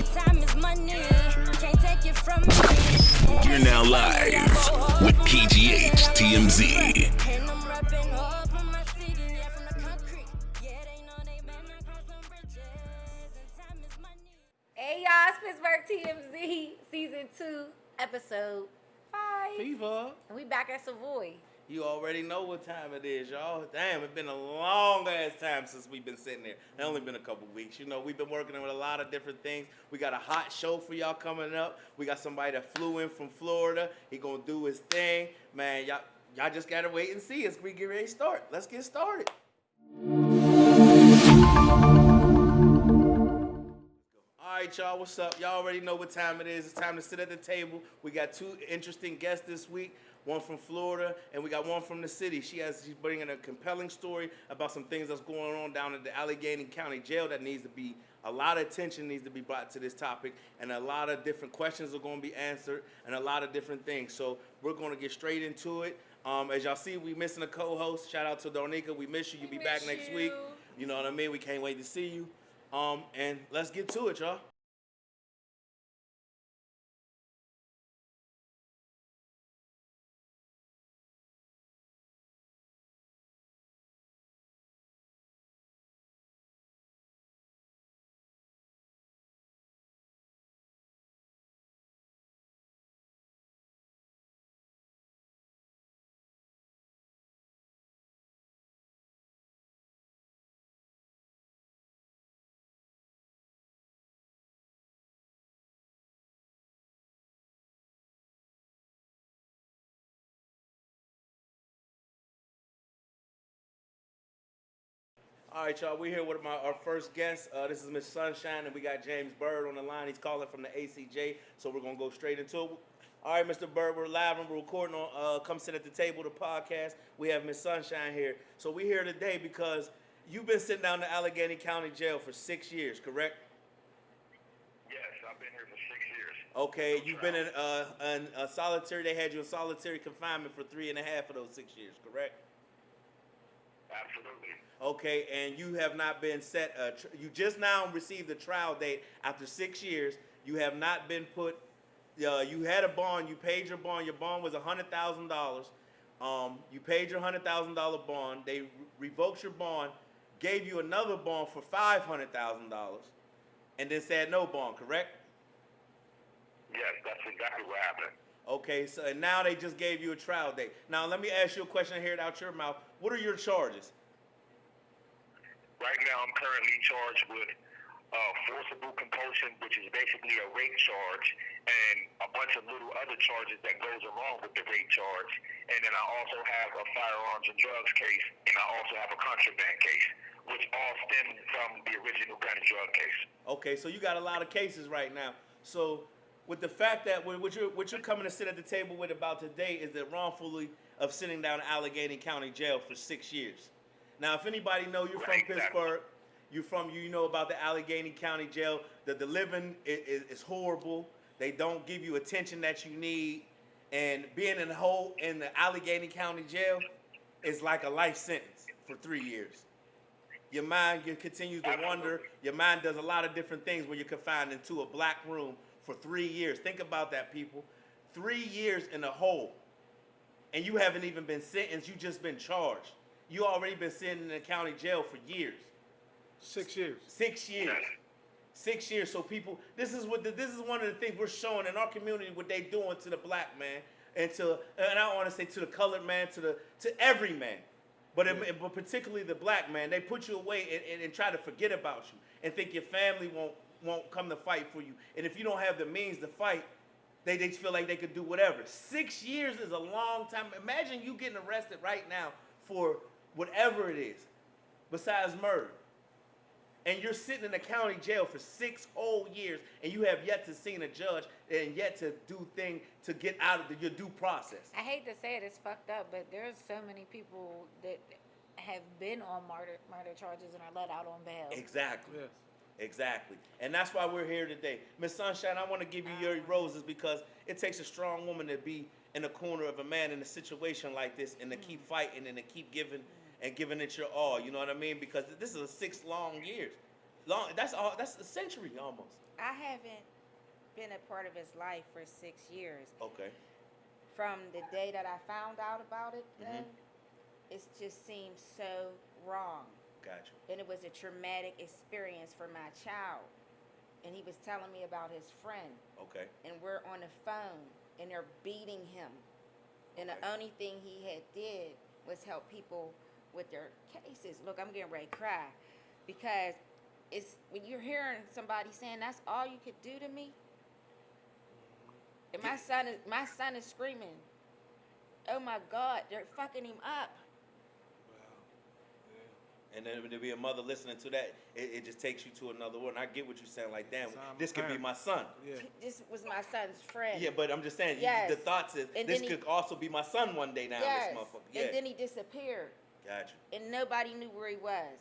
Time is money, can't take it from me. You're now live with PGH TMZ. Hey y'all, it's Pittsburgh TMZ Season 2, Episode 5. Fever. And we back at Savoy. You already know what time it is, y'all. Damn, it's been a long ass time since we've been sitting there. It's only been a couple weeks. You know, we've been working with a lot of different things. We got a hot show for y'all coming up. We got somebody that flew in from Florida. He gonna do his thing. Man, y'all just gotta wait and see as we get ready to start. Let's get started. All right, y'all, what's up? Y'all already know what time it is. It's time to sit at the table. We got two interesting guests this week. One from Florida, and we got one from the city. She's bringing a compelling story about some things that's going on down at the Allegheny County Jail that needs to be, a lot of attention needs to be brought to this topic, and a lot of different questions are going to be answered, and a lot of different things. So we're going to get straight into it. As y'all see, we missing a co-host. Shout out to Dornica. We miss you. You'll be back next week. You know what I mean? We can't wait to see you. And let's get to it, y'all. All right, y'all, we're here with our first guest. This is Miss Sunshine, and we got James Byrd on the line. He's calling from the ACJ, so we're going to go straight into it. All right, Mr. Byrd, we're live and we're recording on Come Sit at the Table, the podcast. We have Miss Sunshine here. So we're here today because you've been sitting down in the Allegheny County Jail for 6 years, correct? Yes, I've been here for 6 years. Okay, you've been in a solitary, they had you in solitary confinement for 3.5 of those 6 years, correct? Absolutely. Okay, and you have not been set, you just now received a trial date after 6 years. You have not been put, you had a bond, you paid your bond was $100,000. You paid your $100,000 bond, they revoked your bond, gave you another bond for $500,000, and then said no bond, correct? Yes, that's exactly what happened. Okay, so and now they just gave you a trial date. Now let me ask you a question and hear it out your mouth. What are your charges? Right now, I'm currently charged with forcible compulsion, which is basically a rape charge, and a bunch of little other charges that goes along with the rape charge. And then I also have a firearms and drugs case, and I also have a contraband case, which all stem from the original gun and drug case. Okay, so you got a lot of cases right now. So with the fact that what you're coming to sit at the table with about today is the wrongfully of sitting down in Allegheny County Jail for 6 years. Now, if anybody know you're from Pittsburgh, you know about the Allegheny County Jail, that the living is horrible. They don't give you attention that you need, and being in the Allegheny County Jail is like a life sentence for 3 years. Your mind continues to wander. Your mind does a lot of different things when you're confined into a black room for 3 years. Think about that, people. 3 years in a hole, and you haven't even been sentenced. You just been charged. You already been sitting in the county jail for years. 6 years. 6 years. 6 years. So people, this is one of the things we're showing in our community what they doing to the black man, and I don't want to say to the colored man, to every man, but particularly the black man. They put you away and try to forget about you and think your family won't come to fight for you. And if you don't have the means to fight, they feel like they could do whatever. 6 years is a long time. Imagine you getting arrested right now for whatever it is, besides murder. And you're sitting in the county jail for 6 whole years, and you have yet to see a judge and yet to do things to get out of your due process. I hate to say it, it's fucked up, but there's so many people that have been on murder charges and are let out on bail. Exactly. Yes. Exactly. And that's why we're here today. Miss Sunshine, I want to give you your roses because it takes a strong woman to be in the corner of a man in a situation like this and to keep fighting and to keep giving it your all. You know what I mean? Because this is 6 long years. long. That's all. That's a century almost. I haven't been a part of his life for 6 years. Okay. From the day that I found out about it, Mm-hmm. though, it just seemed so wrong. Gotcha. And it was a traumatic experience for my child. And he was telling me about his friend. Okay. And we're on the phone, and they're beating him. And the Okay. only thing he had did was help people with their cases. Look, I'm getting ready to cry. Because it's when you're hearing somebody saying that's all you could do to me. And my son is screaming, "Oh my God, they're fucking him up." And then to be a mother listening to that, it just takes you to another world. And I get what you're saying. Like, damn, this could be my son. Yeah. This was my son's friend. Yeah, but I'm just saying, Yes. the thoughts is And this then he- could also be my son one day now. Yes. This motherfucker. Yeah. And then he disappeared. Gotcha. And nobody knew where he was.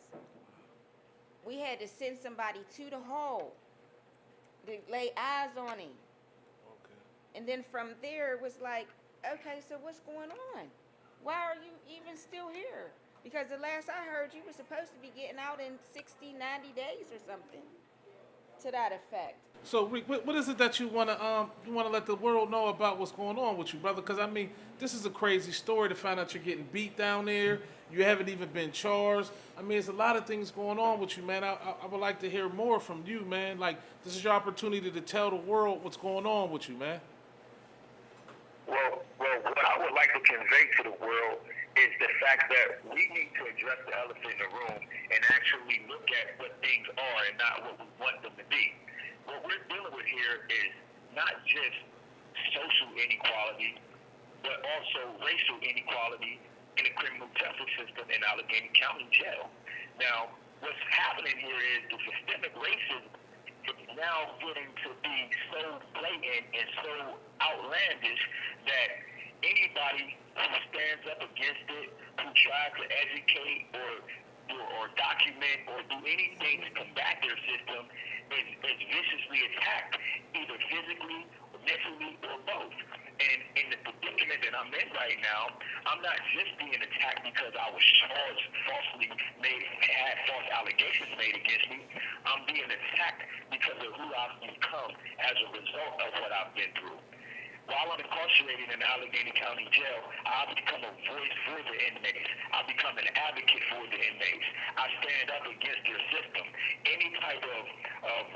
We had to send somebody to the hole to lay eyes on him. Okay. And then from there, it was like, okay, so what's going on? Why are you even still here? Because the last I heard, you were supposed to be getting out in 60, 90 days or something to that effect. So, Rick, what is it that you wanna let the world know about what's going on with you, brother? Because I mean, this is a crazy story to find out you're getting beat down there. You haven't even been charged. I mean, there's a lot of things going on with you, man. I would like to hear more from you, man. Like, this is your opportunity to tell the world what's going on with you, man. Well, what I would like to convey to the world is the fact that we need to address the elephant in the room and actually look at what things are and not what we want them to be. What we're dealing with here is not just social inequality, but also racial inequality in the criminal justice system in Allegheny County Jail. Now, what's happening here is the systemic racism is now getting to be so blatant and so outlandish that anybody who stands up against it, who tries to educate or document or do anything to combat their system is viciously attacked, either physically, mentally, or both. And in the predicament that I'm in right now, I'm not just being attacked because I was charged had false allegations made against me. I'm being attacked because of who I've become as a result of what I've been through. While I'm incarcerated in Allegheny County Jail, I've become a voice for the inmates. I've become an advocate for the inmates. I stand up against their system. Any type of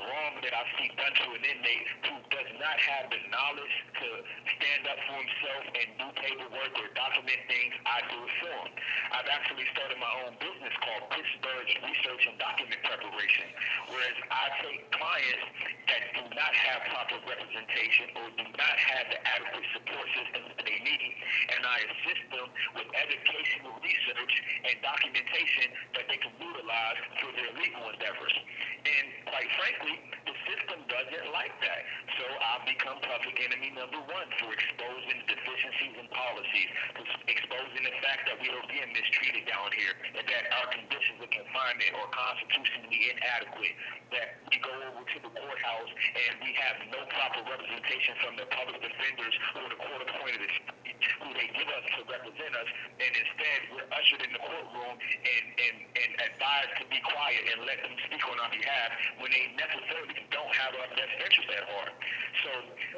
wrong that I see done to an inmate who does not have the knowledge to stand up for himself and do paperwork or document things, I do it for him. I've actually started my own business called Pittsburgh Research and Document Preparation, whereas I take clients that do not have proper representation or do not have the adequate support systems that they need, and I assist them with educational research and documentation that they can utilize for their legal endeavors. And quite frankly, the system doesn't like that. So I've become public enemy number one for exposing the deficiencies in policies, for exposing the fact that we are being mistreated down here, and that our conditions of confinement are constitutionally inadequate, that we go over to the courthouse and we have no proper representation from the public defenders or the court-appointed who they give us to represent us, and instead we're ushered in the courtroom and advised to be quiet and let them speak on our behalf when they necessarily don't have our best interest at heart. So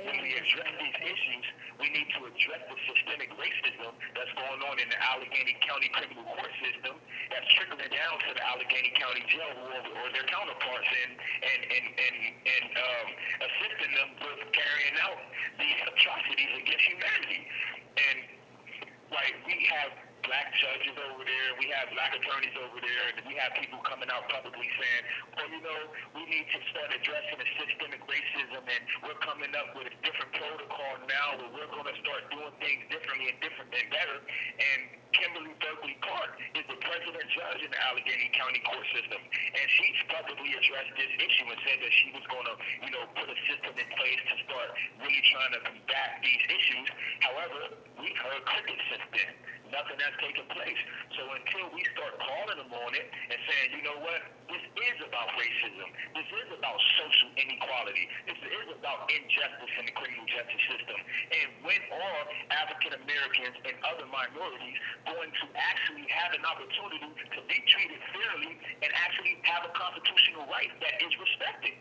when we address these issues, we need to address the systemic racism that's going on in the Allegheny County criminal court system that's trickling down to the Allegheny County Jail or their counterparts and assisting them with carrying out these atrocities against humanity. And like we have black judges over there, we have black attorneys over there, and we have people coming out publicly saying, well, you know, we need to start addressing the systemic racism, and we're coming up with a different protocol now where we're going to start doing things differently and different and better. And Kimberly Berkeley Clark is the president judge in the Allegheny County court system, and she's publicly addressed this issue and said that she was going to, you know, put a system in place to start really trying to combat these issues. However, we've heard crickets since then. Nothing has taken place. So until we start calling them on it and saying, you know what, This is about racism. This is about social inequality. This is about injustice in the criminal justice system. And when are African Americans and other minorities going to actually have an opportunity to be treated fairly and actually have a constitutional right that is respected?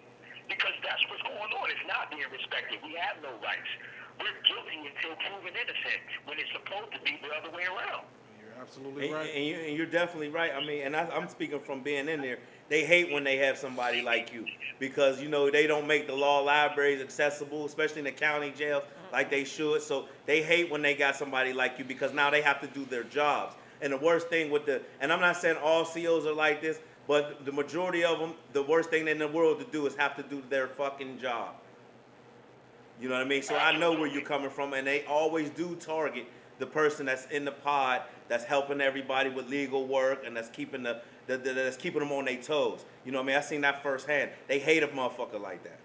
Because that's what's going on. It's not being respected. We have no rights. We're guilty until proven innocent when it's supposed to be the other way around. You're absolutely right. And you're definitely right. I mean, and I'm speaking from being in there. They hate when they have somebody like you because, you know, they don't make the law libraries accessible, especially in the county jails, like they should. So they hate when they got somebody like you because now they have to do their jobs. And the worst thing and I'm not saying all COs are like this, but the majority of them, the worst thing in the world to do is have to do their fucking job. You know what I mean? So I know where you're coming from, and they always do target the person that's in the pod, that's helping everybody with legal work, and that's keeping that's keeping them on their toes. You know what I mean? I seen that firsthand. They hate a motherfucker like that.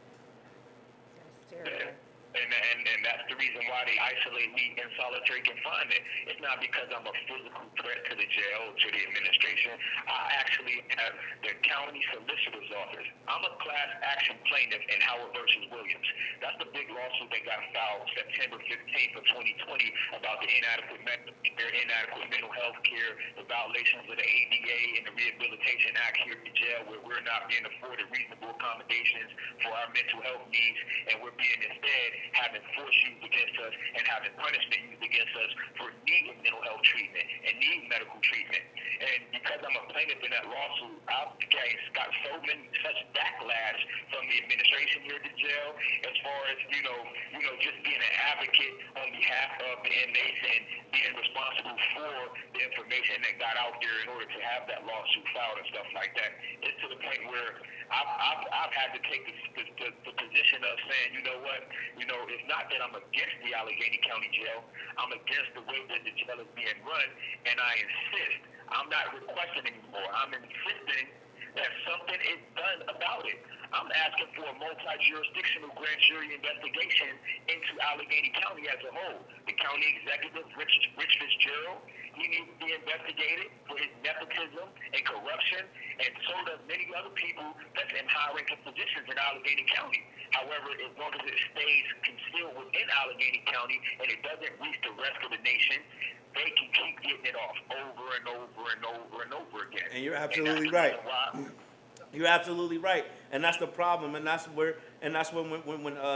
That's terrible. And that's the reason why they isolate me in solitary confinement. It's not because I'm a physical threat to the jail, to the administration. I actually have the county solicitor's office. I'm a class action plaintiff in Howard versus Williams. That's the big lawsuit that got filed September 15th of 2020 about the inadequate mental health care, the violations of the ADA and the Rehabilitation Act here at the jail, where we're not being afforded reasonable accommodations for our mental health needs, and we're being instead having force used against us and having punishment used against us for needing mental health treatment and needing medical treatment. And because I'm a plaintiff in that lawsuit, I've got such backlash from the administration here at the jail as far as, you know, just being an advocate on behalf of the inmates and being responsible for the information that got out there in order to have that lawsuit filed and stuff like that. It's to the point where I've had to take the position of saying, you know what, it's not that I'm against the Allegheny County Jail. I'm against the way that the jail is being run, and I insist. I'm not requesting anymore. I'm insisting that something is done about it. I'm asking for a multi-jurisdictional grand jury investigation into Allegheny County as a whole. The county executive, Rich Fitzgerald, he needs to be investigated for his nepotism and corruption, and so does many other people that's in high-ranking positions in Allegheny County. However, as long as it stays concealed within Allegheny County and it doesn't reach the rest of the nation, they can keep getting it off over and over and over and over again. And you're absolutely right. You're absolutely right, and that's the problem, and that's when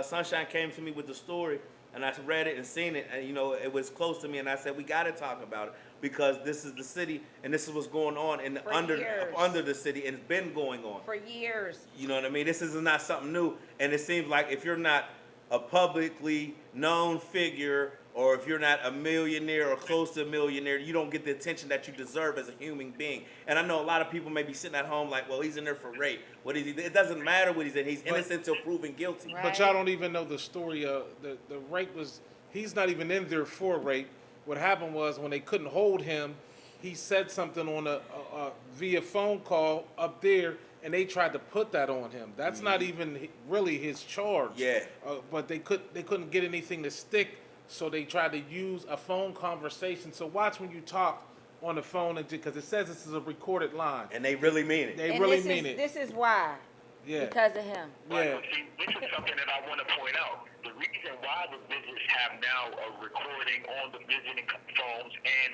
Sunshine came to me with the story, and I read it and seen it, and it was close to me, and I said we got to talk about it because this is the city, and this is what's going on under the city, and it's been going on for years. You know what I mean? This is not something new, and it seems like if you're not a publicly known figure, or if you're not a millionaire or close to a millionaire, you don't get the attention that you deserve as a human being. And I know a lot of people may be sitting at home like, well, he's in there for rape. What is he? It doesn't matter what he's in. He's innocent until proven guilty. Right. But y'all don't even know the story of the rape was, he's not even in there for rape. What happened was when they couldn't hold him, he said something on via phone call up there, and they tried to put that on him. That's not even really his charge. Yeah. But they couldn't get anything to stick. So they tried to use a phone conversation. So watch when you talk on the phone, because it says this is a recorded line. And they really mean it. They really mean it. This is why. Yeah. Because of him. Yeah. See, this is something that I want to point out. The reason why the visits have now a recording on the visiting phones and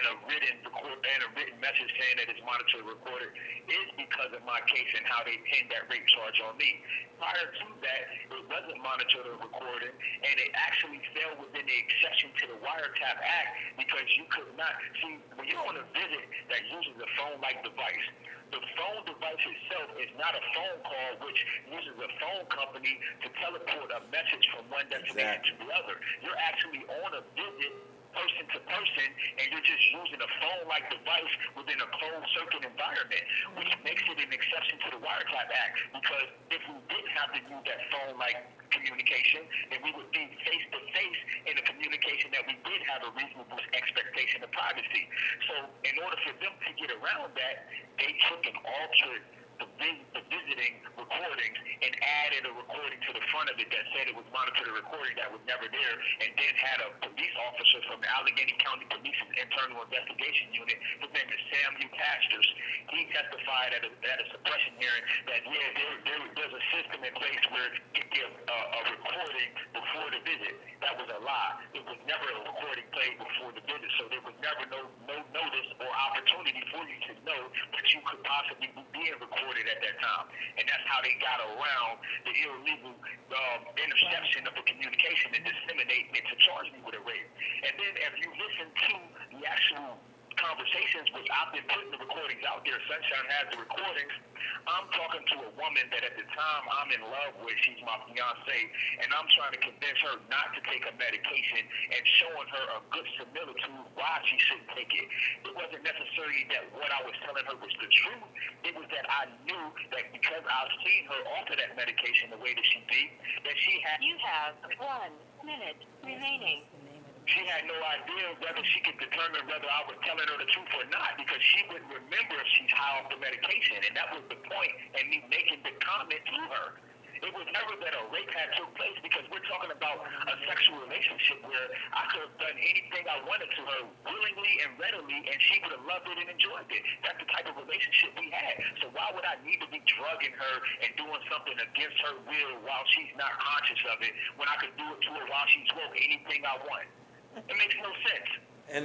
a written message saying that it's monitored and recorded is because of my case and how they pinned that rape charge on me. Prior to that, it wasn't monitored or recorded, and it actually fell within the exception to the Wiretap Act because you could not see when you're on a visit that uses a phone-like device. The phone device itself is not a phone call which uses a phone company to teleport a message from one destination to the other. You're actually on a visit person to person, and you're just using a phone-like device within a closed-circuit environment, which makes it an exception to the Wiretap Act, because if we didn't have to use that phone-like communication, then we would be face-to-face in a communication that we did have a reasonable expectation of privacy. So in order for them to get around that, they took and altered the visiting recordings and added a recording to the front of it that said it was monitored recording that was never there, and then had a police officer from the Allegheny County Police's Internal Investigation Unit, his name is Samuel Pastors. He testified at a suppression hearing that, there's a system in place where you give a recording before the visit. That was a lie. It was never a recording played before the visit, so there was never no notice or opportunity for you to know that you could possibly be being recorded at that time. And that's how they got around the illegal interception of the communication and disseminate it to charge me with a rape. And then if you listen to the actual conversations, which I've been putting the recordings out there, Sunshine has the recordings, I'm talking to a woman that at the time I'm in love with, she's my fiance, and I'm trying to convince her not to take a medication and showing her a good similitude why she shouldn't take it. It wasn't necessarily that what I was telling her was the truth. It was that I knew that because I've seen her off of that medication the way that she be, that she had... You have 1 minute remaining. She had no idea whether she could determine whether I was telling her the truth or not, because she wouldn't remember if she's high off the medication, and that was the point in me making the comment to her. It was never that a rape had took place, because we're talking about a sexual relationship where I could have done anything I wanted to her willingly and readily, and she would have loved it and enjoyed it. That's the type of relationship we had. So why would I need to be drugging her and doing something against her will while she's not conscious of it, when I could do it to her while she's woke anything I want? It makes no sense. And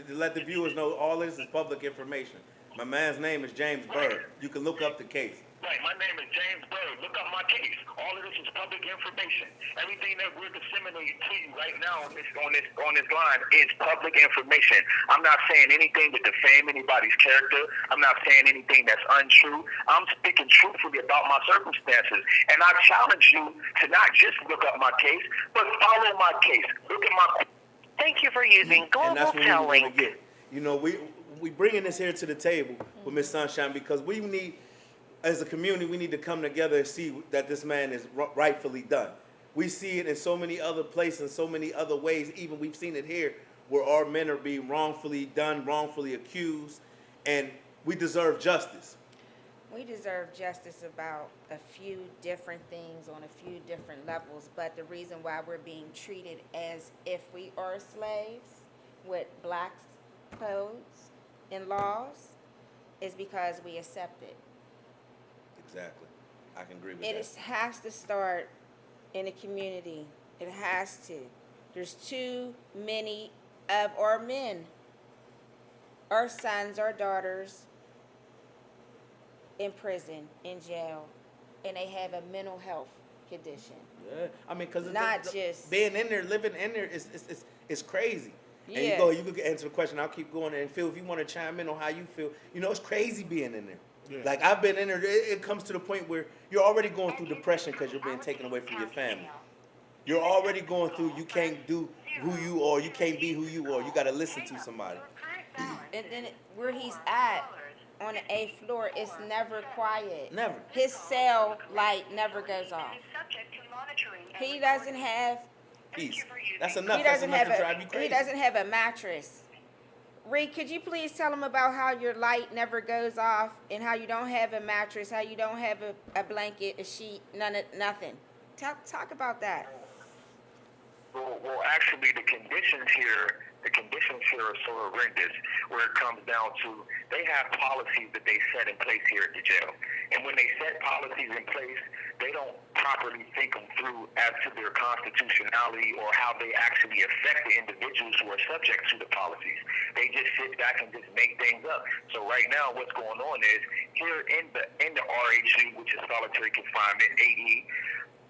to let the viewers know, all this is public information. My man's name is James Byrd. You can look up the case. Right, my name is James Byrd. Look up my case. All of this is public information. Everything that we're disseminating to you right now on this line is public information. I'm not saying anything to defame anybody's character. I'm not saying anything that's untrue. I'm speaking truthfully about my circumstances. And I challenge you to not just look up my case, but follow my case. Look at my... Thank you for using And Global that's what we Telling. want to get. You know, we bringing this here to the table with Miss Sunshine because we need, as a community, we need to come together and see that this man is rightfully done. We see it in so many other places, in so many other ways. Even we've seen it here where our men are being wrongfully done, wrongfully accused, and we deserve justice. We deserve justice about a few different things on a few different levels, but the reason why we're being treated as if we are slaves with black codes and laws is because we accept it. Exactly. I can agree with It that. has to start in the community. It has to. There's too many of our men, our sons, our daughters, in prison, in jail, and they have a mental health condition. Yeah. I mean, because Not just- being in there, living in there is crazy. And Yeah. you could answer the question. I'll keep going. And Phil, if you want to chime in on how you feel, you know, it's crazy being in there. Yeah. Like I've been in there. It comes to the point where you're already going through depression because you're being taken away from your family. You're already going through. You can't do who you are. You can't be who you are. You got to listen to somebody. And then where he's at on the 8th floor, it's never quiet. Never. His cell light never goes off. He doesn't have. Peace. That's enough. He That's doesn't enough have to drive you a. crazy. He doesn't have a mattress. Reed, could you please tell him about how your light never goes off and how you don't have a mattress, how you don't have a blanket, a sheet, nothing. Talk about that. Well, actually, the conditions here are so horrendous where it comes down to they have policies that they set in place here at the jail. And when they set policies in place, they don't properly think them through as to their constitutionality or how they actually affect the individuals who are subject to the policies. They just sit back and just make things up. So right now what's going on is here in the RHC, which is solitary confinement, AE,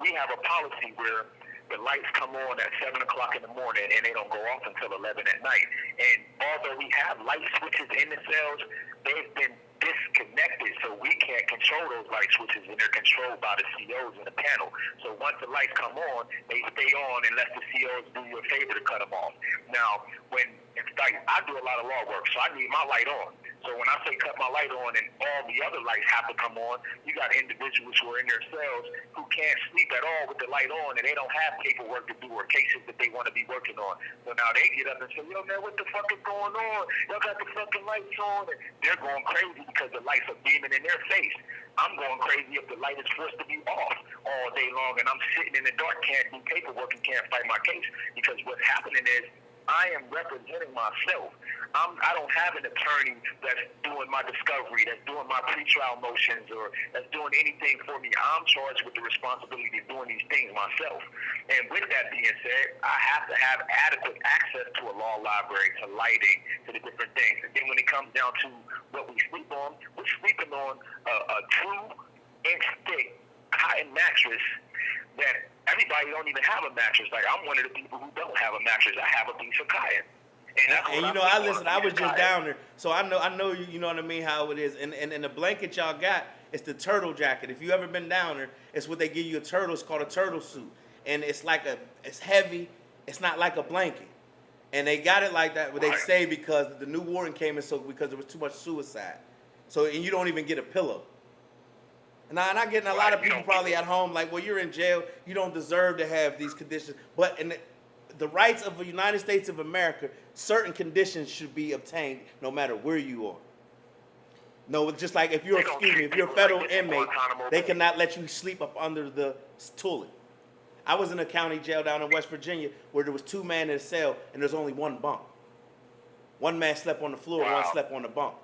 we have a policy where the lights come on at 7 o'clock in the morning and they don't go off until 11 at night. And although we have light switches in the cells, they've been disconnected, so we can't control those light switches, and they're controlled by the COs in the panel. So once the lights come on, they stay on unless the COs do you a favor to cut them off. Now, I do a lot of law work, so I need my light on. So when I say cut my light on and all the other lights have to come on, you got individuals who are in their cells who can't sleep at all with the light on, and they don't have paperwork to do or cases that they want to be working on. So now they get up and say, yo, man, what the fuck is going on? Y'all got the fucking lights on. And they're going crazy because the lights are beaming in their face. I'm going crazy if the light is forced to be off all day long, and I'm sitting in the dark, can't do paperwork, and can't fight my case, because what's happening is I am representing myself. I don't have an attorney that's doing my discovery, that's doing my pretrial motions, or that's doing anything for me. I'm charged with the responsibility of doing these things myself. And with that being said, I have to have adequate access to a law library, to lighting, to the different things. And then when it comes down to what we sleep on, we're sleeping on a 2-inch thick cotton mattress that everybody don't even have a mattress. Like, I'm one of the people who don't have a mattress. I have a piece of cotton. And you know, I was just down there, so I know you know what I mean, how it is. And the blanket y'all got, it's the turtle jacket. If you ever been down there, it's what they give you, a turtle. It's called a turtle suit, and it's heavy. It's not like a blanket, and they got it like that. But they say because the new warden came in, so because there was too much suicide, so and you don't even get a pillow. And I'm getting a lot of people probably at home like, well, you're in jail, you don't deserve to have these conditions, but in the rights of the United States of America, certain conditions should be obtained no matter where you are. No, just like if you're a federal inmate, they cannot let you sleep up under the toilet. I was in a county jail down in West Virginia where there was 2 men in a cell and there's only 1 bunk. 1 man slept on the floor, 1 slept on the bunk.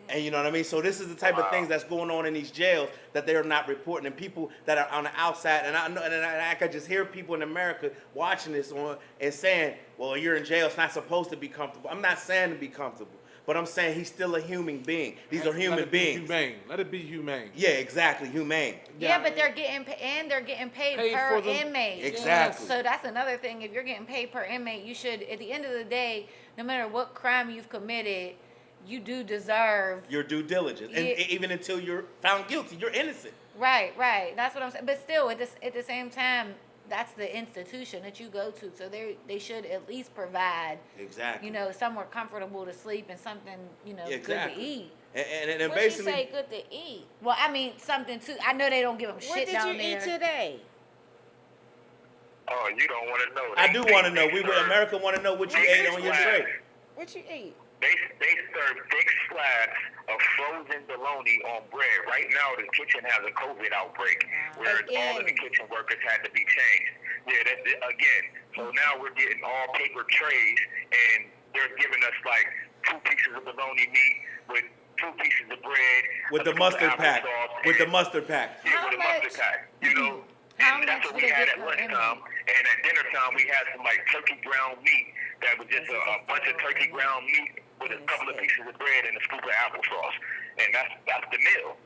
And you know what I mean? So this is the type of things that's going on in these jails that they're not reporting. And people that are on the outside, and I know, and I could just hear people in America watching this and saying, well, you're in jail, it's not supposed to be comfortable. I'm not saying to be comfortable, but I'm saying he's still a human being. These are human beings. Let it be humane. Yeah, exactly, humane. Yeah, but they're getting paid per inmate. Exactly. So that's another thing. If you're getting paid per inmate, you should, at the end of the day, no matter what crime you've committed, you do deserve your due diligence, and even until you're found guilty, you're innocent. Right. That's what I'm saying. But still, at the same time, that's the institution that you go to, so they should at least provide, exactly, you know, somewhere comfortable to sleep and something, you know, good to eat. And what basically, you say good to eat? Well, I mean something too. I know they don't give them shit down there. What did you eat today? Oh, you don't want to know. I do want to know. America want to know what you ate on your tray. What you eat? They serve big slabs of frozen bologna on bread. Right now, the kitchen has a COVID outbreak where all of the kitchen workers had to be changed. Yeah, again. So now we're getting all paper trays, and they're giving us like 2 pieces of bologna meat with 2 pieces of bread. With the mustard pack. With the mustard pack. Yeah, with the mustard pack. You know, and that's what we had at lunchtime. And at dinner time, we had some like turkey ground meat that was just a bunch of turkey ground meat with a couple of pieces of bread and a scoop of applesauce, and that's the meal.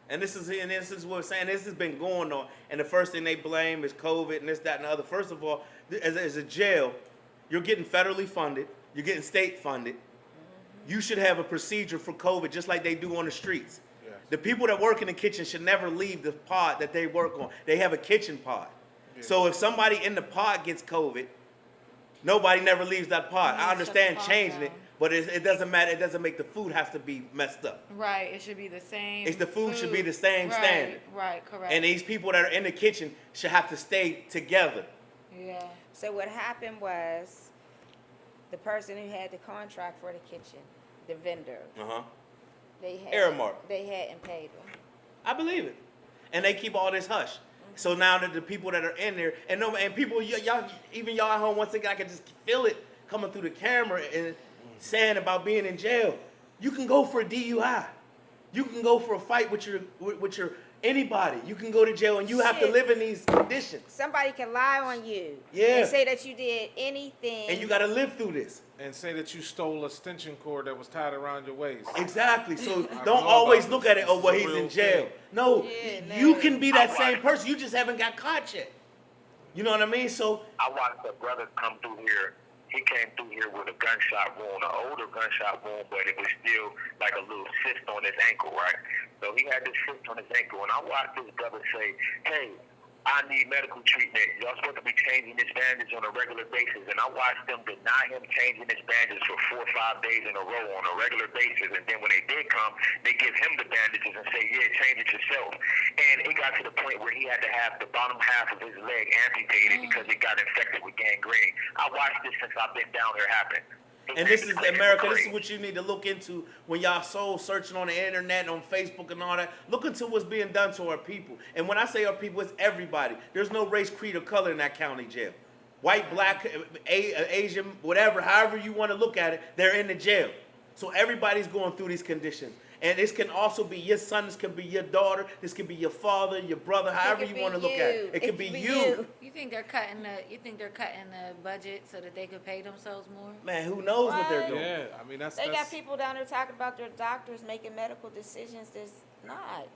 And this is what we're saying. This has been going on, and the first thing they blame is COVID and this, that, and the other. First of all, as a jail, you're getting federally funded, you're getting state funded. You should have a procedure for COVID, just like they do on the streets. Yes. The people that work in the kitchen should never leave the pod that they work on. They have a kitchen pod. Yeah. So if somebody in the pod gets COVID, nobody never leaves that pod. I understand changing it, but it doesn't matter. It doesn't make the food have to be messed up. Right. It should be the same. The food should be the same standard. Right. Correct. And these people that are in the kitchen should have to stay together. Yeah. So what happened was the person who had the contract for the kitchen, the vendor, they hadn't paid them. I believe it. And they keep all this hush. So now that the people that are in there, and people, y'all, even y'all at home, once again, I can just feel it coming through the camera and saying about being in jail. You can go for a DUI. You can go for a fight with your anybody. You can go to jail and you have to live in these conditions. Somebody can lie on you. Yeah. And say that you did anything. And you got to live through this. And say that you stole a extension cord that was tied around your waist. Exactly. So don't always look at it, oh, well, he's in jail. No, you can be that same person. You just haven't got caught yet. You know what I mean? So I watched a brother come through here. He came through here with a gunshot wound, an older gunshot wound, but it was still like a little cyst on his ankle, right? So he had this cyst on his ankle, and I watched this brother say, hey, I need medical treatment. Y'all supposed to be changing his bandage on a regular basis. And I watched them deny him changing his bandages for 4 or 5 days in a row on a regular basis. And then when they did come, they give him the bandages and say, yeah, change it yourself. And it got to the point where he had to have the bottom half of his leg amputated because it got infected with gangrene. I watched this since I've been down here happen. And this is America. This is what you need to look into when y'all soul searching on the internet and on Facebook and all that. Look into what's being done to our people. And when I say our people, it's everybody. There's no race, creed, or color in that county jail. White, black, Asian, whatever, however you want to look at it, they're in the jail. So everybody's going through these conditions. And this can also be your son, this can be your daughter, this can be your father, your brother, however you want to look at it. It could be you. You think they're cutting the budget so that they could pay themselves more? Man, who knows what they're doing? Yeah, I mean that's. They got people down there talking about their doctors making medical decisions that's not.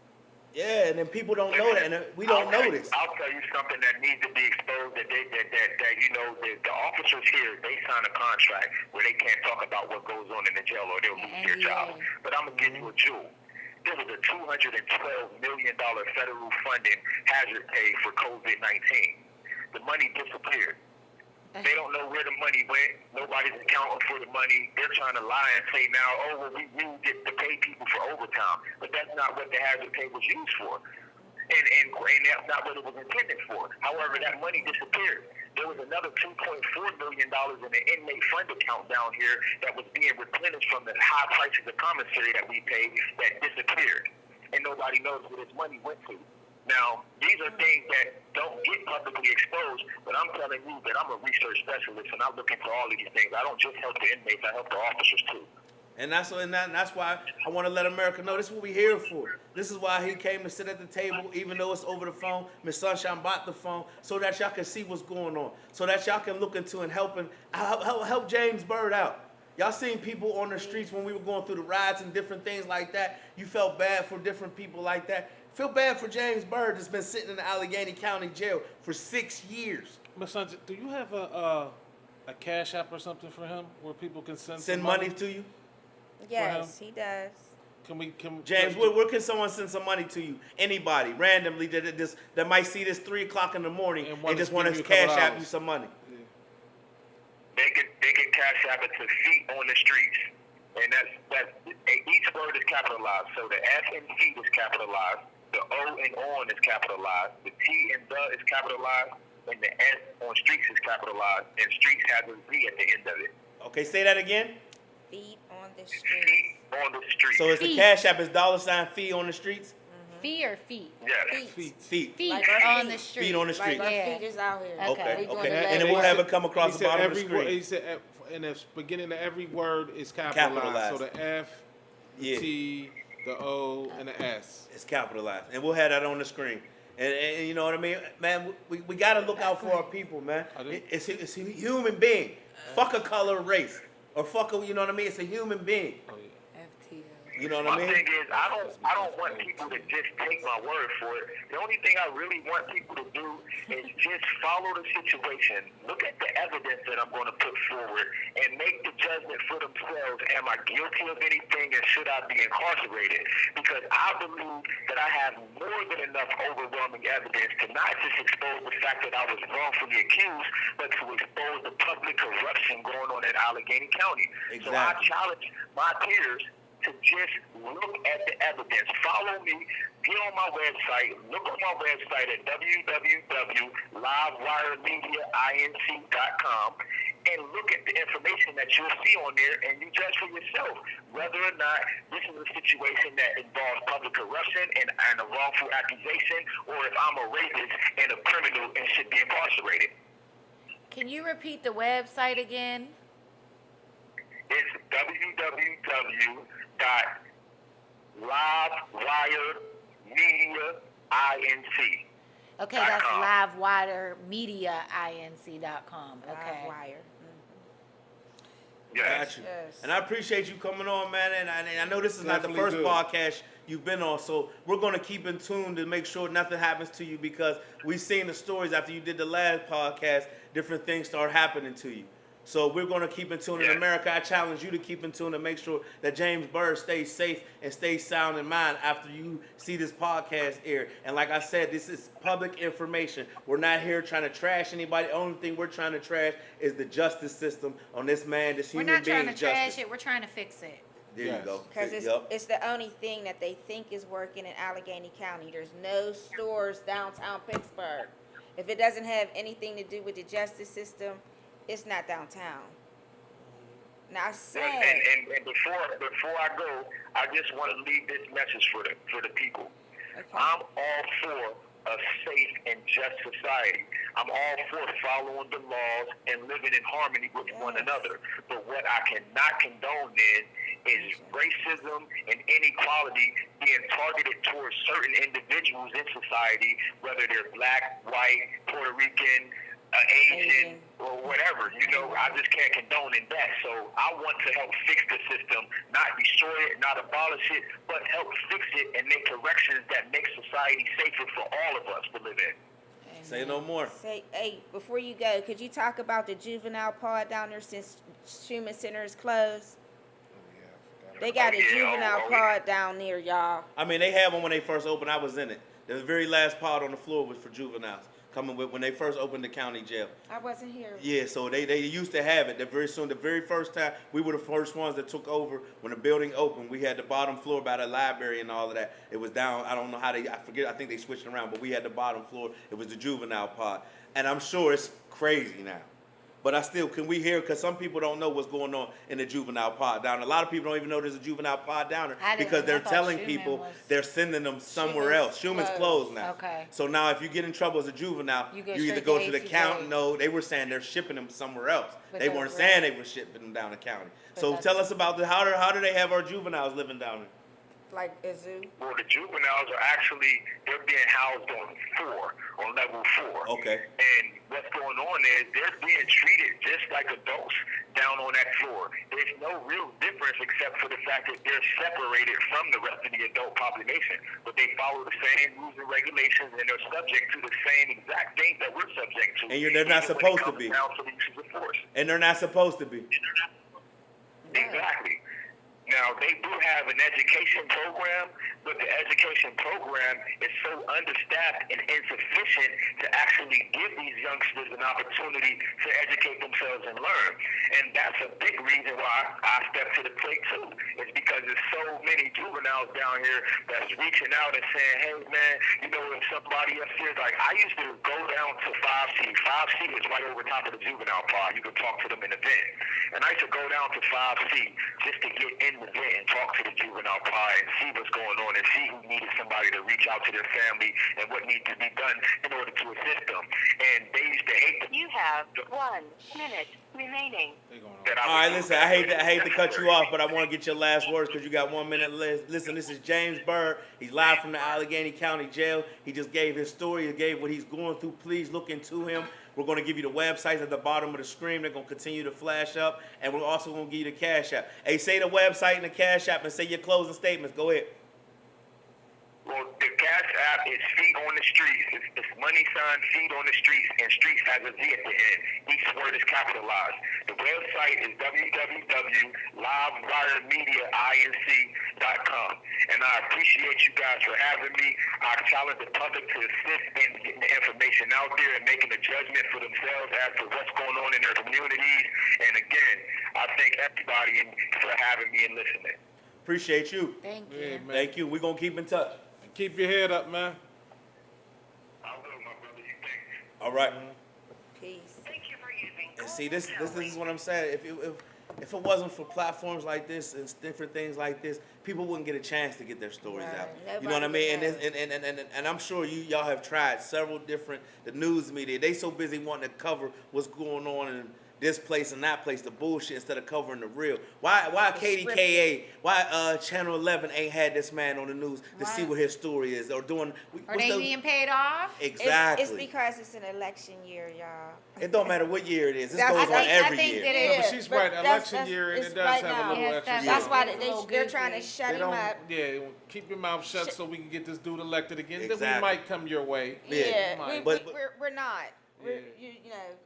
Yeah, and then people don't know that, and we don't know this. I'll tell you something that needs to be exposed. That the officers here, they sign a contract where they can't talk about what goes on in the jail or they'll lose their job. But I'm gonna give you a jewel. There was a $212 million federal funding hazard pay for COVID-19. The money disappeared. They don't know where the money went. Nobody's accounting for the money. They're trying to lie and say now, oh, well, we used it to pay people for overtime. But that's not what the hazard pay was used for. And that's not what it was intended for. However, that money disappeared. There was another $2.4 million in the inmate fund account down here that was being replenished from the high prices of commissary that we paid that disappeared. And nobody knows where this money went to. Now, these are things that don't get publicly exposed, but I'm telling you that I'm a research specialist and I look into all of these things. I don't just help the inmates, I help the officers too. And that's why I want to let America know this is what we're here for. This is why he came to sit at the table, even though it's over the phone. Miss Sunshine bought the phone so that y'all can see what's going on, so that y'all can look into and help James Byrd out. Y'all seen people on the streets when we were going through the riots and different things like that. You felt bad for different people like that. Feel bad for James Byrd that's been sitting in the Allegheny County Jail for 6 years. Miss Sunshine, do you have a Cash App or something for him where people can send money to you? Yes, he does. James, where can someone send some money to you? Anybody, randomly, that might see this 3 o'clock in the morning and just want to Cash App you some money. Yeah. They can Cash App it to Feet on the Streets. And that's each word is capitalized. So the F in feet is capitalized. The O in on is capitalized. The T in the is capitalized. And the S on streets is capitalized. And streets has a Z at the end of it. Okay, say that again. Feet on the Feet streets. on the streets. So it's the Cash App is $fee on the streets? Fee or feet? Yes. Feet. Feet Like our on feet. the street. Feet on the street. Like our Yeah. feet is out here. Okay. We doing Okay. the And then leg we'll have work. it come across He the said bottom of the every word, screen. he said in the beginning of every word is capitalized. So the F, the Yeah. T, the O, and the S. It's capitalized. And we'll have that on the screen. And you know what I mean? Man, we got to look out for our people, man. It's a human being. Fuck a color or race. Or fuck a, you know what I mean? It's a human being. Oh, yeah. You know what I My mean? thing is, I don't want people to just take my word for it. The only thing I really want people to do is just follow the situation, look at the evidence that I'm going to put forward, and make the judgment for themselves. Am I guilty of anything, and should I be incarcerated? Because I believe that I have more than enough overwhelming evidence to not just expose the fact that I was wrongfully accused, but to expose the public corruption going on in Allegheny County. So I challenge my peers to just look at the evidence. Follow me. Get on my website. Look on my website at www.livewiremediainc.com and look at the information that you'll see on there, and you judge for yourself whether or not this is a situation that involves public corruption and a wrongful accusation, or if I'm a rapist and a criminal and should be incarcerated. Can you repeat the website again? It's www.livewiremediainc. Okay, that's livewiremediainc.com. Okay. Livewire. Yes. Got you. Yes. And I appreciate you coming on, man. And I know this is not the Definitely first good. podcast you've been on, so we're going to keep in tune to make sure nothing happens to you, because we've seen the stories after you did the last podcast, different things start happening to you. So we're going to keep in tune. In America, I challenge you to keep in tune and make sure that James Byrd stays safe and stays sound in mind after you see this podcast air. And like I said, this is public information. We're not here trying to trash anybody. The only thing we're trying to trash is the justice system on this man, this We're human not being's trying to trash justice. it. We're trying to fix it. There Yes. you go. Because it's the only thing that they think is working in Allegheny County. There's no stores downtown Pittsburgh. If it doesn't have anything to do with the justice system, it's not downtown. Now I said, And before I go, I just want to leave this message for the people. okay. I'm all for a safe and just society. I'm all for following the laws and living in harmony with one another. But what I cannot condone is racism and inequality being targeted towards certain individuals in society, whether they're black, white, Puerto Rican, Asian, or whatever. You know, I just can't condone in that. So I want to help fix the system, not destroy it, not abolish it, but help fix it and make corrections that make society safer for all of us to live in. Say no more. Hey, before you go, could you talk about the juvenile pod down there since Schumann Center is closed? They got a juvenile pod down there, y'all. I mean, they had one when they first opened. I was in it. The very last pod on the floor was for juveniles. Coming with when they first opened the county jail. I wasn't here. Yeah, so they used to have it. The very first time, we were the first ones that took over when the building opened. We had the bottom floor by the library and all of that. It was down, I don't know how I forget, I think they switched around, but we had the bottom floor. It was the juvenile pod. And I'm sure it's crazy now. But I still, can we hear, because some people don't know what's going on in the juvenile pod down. A lot of people don't even know there's a juvenile pod down there I didn't. because they're I thought telling Schumann people was- they're sending them somewhere Schumann's else. Schumann's closed. closed now. Okay. So now if you get in trouble as a juvenile, You go you either straight go to to the ACJ. county. No, they were saying they're shipping them somewhere else. But They that's weren't right. saying they were shipping them down the county. But So that's- tell us about how do they have our juveniles living down there? Like a zoo. Well, the juveniles are actually, they're being housed on level 4. Okay. And what's going on is they're being treated just like adults down on that floor. There's no real difference except for the fact that they're separated from the rest of the adult population. But they follow the same rules and regulations, and they're subject to the same exact things that we're subject to. And they're not even when it supposed to comes be. down to the use of force. And they're not supposed to be. Exactly. Now, they do have an education program, but the education program is so understaffed and insufficient to actually give these youngsters an opportunity to educate themselves and learn. And that's a big reason why I stepped to the plate, too. It's because there's so many juveniles down here that's reaching out and saying, hey, man, you know, if somebody upstairs, like, I used to go down to 5C. 5C is right over top of the juvenile pod. You can talk to them in the vent. And I used to go down to 5C just to get in the vent and talk to the juvenile pod and see what's going on and see who needed somebody to reach out to their family and what needs to be done in order to assist them. And they used to hate You have 1 minute remaining. that. All right, listen, I hate to cut you off, but I want to get your last words because you got 1 minute left. Listen, this is James Byrd. He's live from the Allegheny County Jail. He just gave his story. He gave what he's going through. Please look into him. We're going to give you the websites at the bottom of the screen. They're going to continue to flash up, and we're also going to give you the Cash App. Hey, say the website and the Cash App and say your closing statements. Go ahead. Well, the Cash App is Feet on the Streets. It's money sign Feet on the Streets, and Streets has a Z at the end. Each word is capitalized. The website is www.livewiremediainc.com. And I appreciate you guys for having me. I challenge the public to assist in getting the information out there and making a judgment for themselves as to what's going on in their communities. And again, I thank everybody for having me and listening. Appreciate you. Thank you. Yeah, man. Thank you. We're going to keep in touch. Keep your head up, man. I will, my brother. You think? All right. Peace. Thank you for using. And see, this is what I'm saying. If it wasn't for platforms like this and different things like this, people wouldn't get a chance to get their stories Right. out. You know what I Nobody mean? would And I'm sure y'all have tried several different the news media. They so busy wanting to cover what's going on in this place and that place, the bullshit, instead of covering the real. Why KDKA, why Channel 11 ain't had this man on the news to see Why? what his story is or doing? Are they being paid off? Exactly. It's because it's an election year, y'all. It don't matter what year it is. This That's- goes on I every think year. that Yeah, but is, she's but right. that's- Election year, and it's it does right have now. a little Yes, extra. that's year. That's why It's a little they're trying to goofy. shut They him don't. up. Yeah, keep your mouth shut so we can get this dude elected again. Then Exactly. we might come your way. Yeah. Yeah, But- we're not. We're,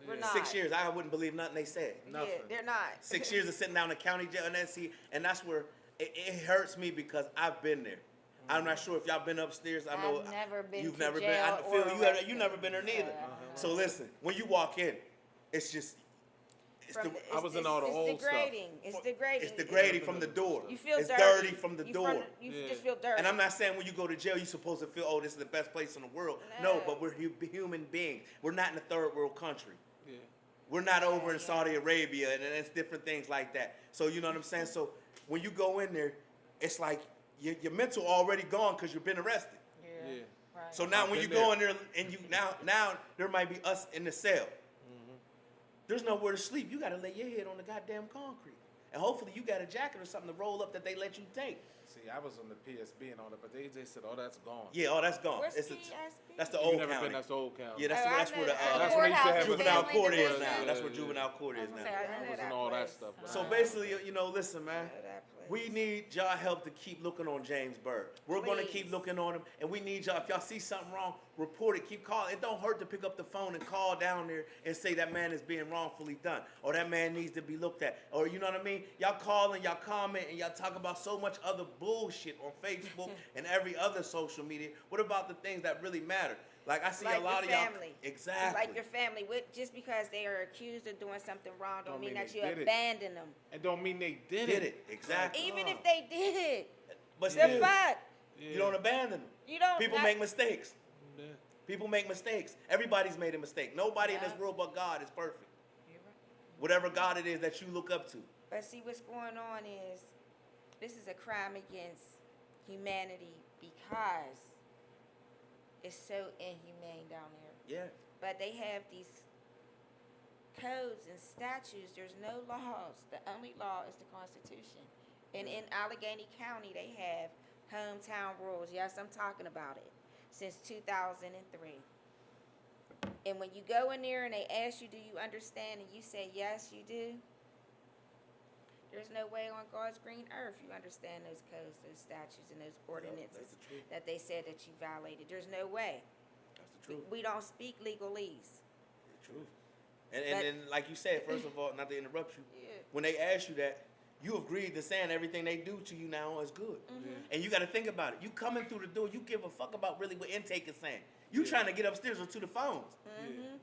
we're not. 6 years, I wouldn't believe nothing they said. Yeah, they're not. 6 years of sitting down in county jail, and that's where it hurts me because I've been there. I'm not sure if y'all been upstairs. I know I've never been you've to never jail been. I or feel you never been there neither. So listen, when you walk in, it's just I was in all the old stuff. It's degrading. It's degrading from the door. You feel it's dirty. from the door. You just feel dirty. And I'm not saying when you go to jail, you're supposed to feel, oh, this is the best place in the world. No, but we're human beings. We're not in a third world country. Yeah. We're not over in Saudi Arabia, and it's different things like that. So you know what I'm saying? So when you go in there, it's like your mental already gone because you've been arrested. Yeah. Right. So now when you go in there and you now there might be us in the cell. There's nowhere to sleep. You got to lay your head on the goddamn concrete. And hopefully you got a jacket or something to roll up that they let you take. See, I was on the PSB and all that, but they said, "Oh, that's gone." Yeah, oh, that's gone. Where's It's PSB? that's the You old never county. been? That's the old county. Yeah, that's Oh, where the That's where they used to have juvenile family court is division. now. That's where Yeah, juvenile court is now. I was in all that stuff. So Right. basically, listen, man. Know that place. We need y'all help to keep looking on James Byrd. We're going to keep Please. looking on him, and we need y'all. If y'all see something wrong, report it. Keep calling. It don't hurt to pick up the phone and call down there and say that man is being wrongfully done, or that man needs to be looked at, or you know what I mean. Y'all call and y'all comment and y'all talk about so much other bullshit on Facebook and every other social media. What about the things that really matter? Like I see Like a lot your of y'all. family. Exactly. Like your family. Just because they are accused of doing something wrong don't mean that they you did it. abandon them. It don't mean they did Did it exactly? Even if they did, But the still, fact Yeah. you don't abandon them. you don't. People not- make mistakes. Yeah. People make mistakes. Everybody's made a mistake. Nobody in this world but God is perfect. Whatever God it is that you look up to. But see, what's going on is this is a crime against humanity because it's so inhumane down there. Yeah. But they have these codes and statutes. There's no laws. The only law is the Constitution. And in Allegheny County, they have hometown rules. Yes, I'm talking about it. Since 2003. And when you go in there and they ask you, do you understand? And you say, yes, you do. There's no way on God's green earth you understand those codes, those statutes, and those ordinances the truth. that they said that you violated. There's no way. That's the truth. We don't speak legalese. The truth. And like you said, first of all, not to interrupt you, Yeah. when they ask you that, you agreed to saying everything they do to you now is good. Mm-hmm. And you got to think about it. You coming through the door, you give a fuck about really what intake is saying. You trying to get upstairs or to the phones.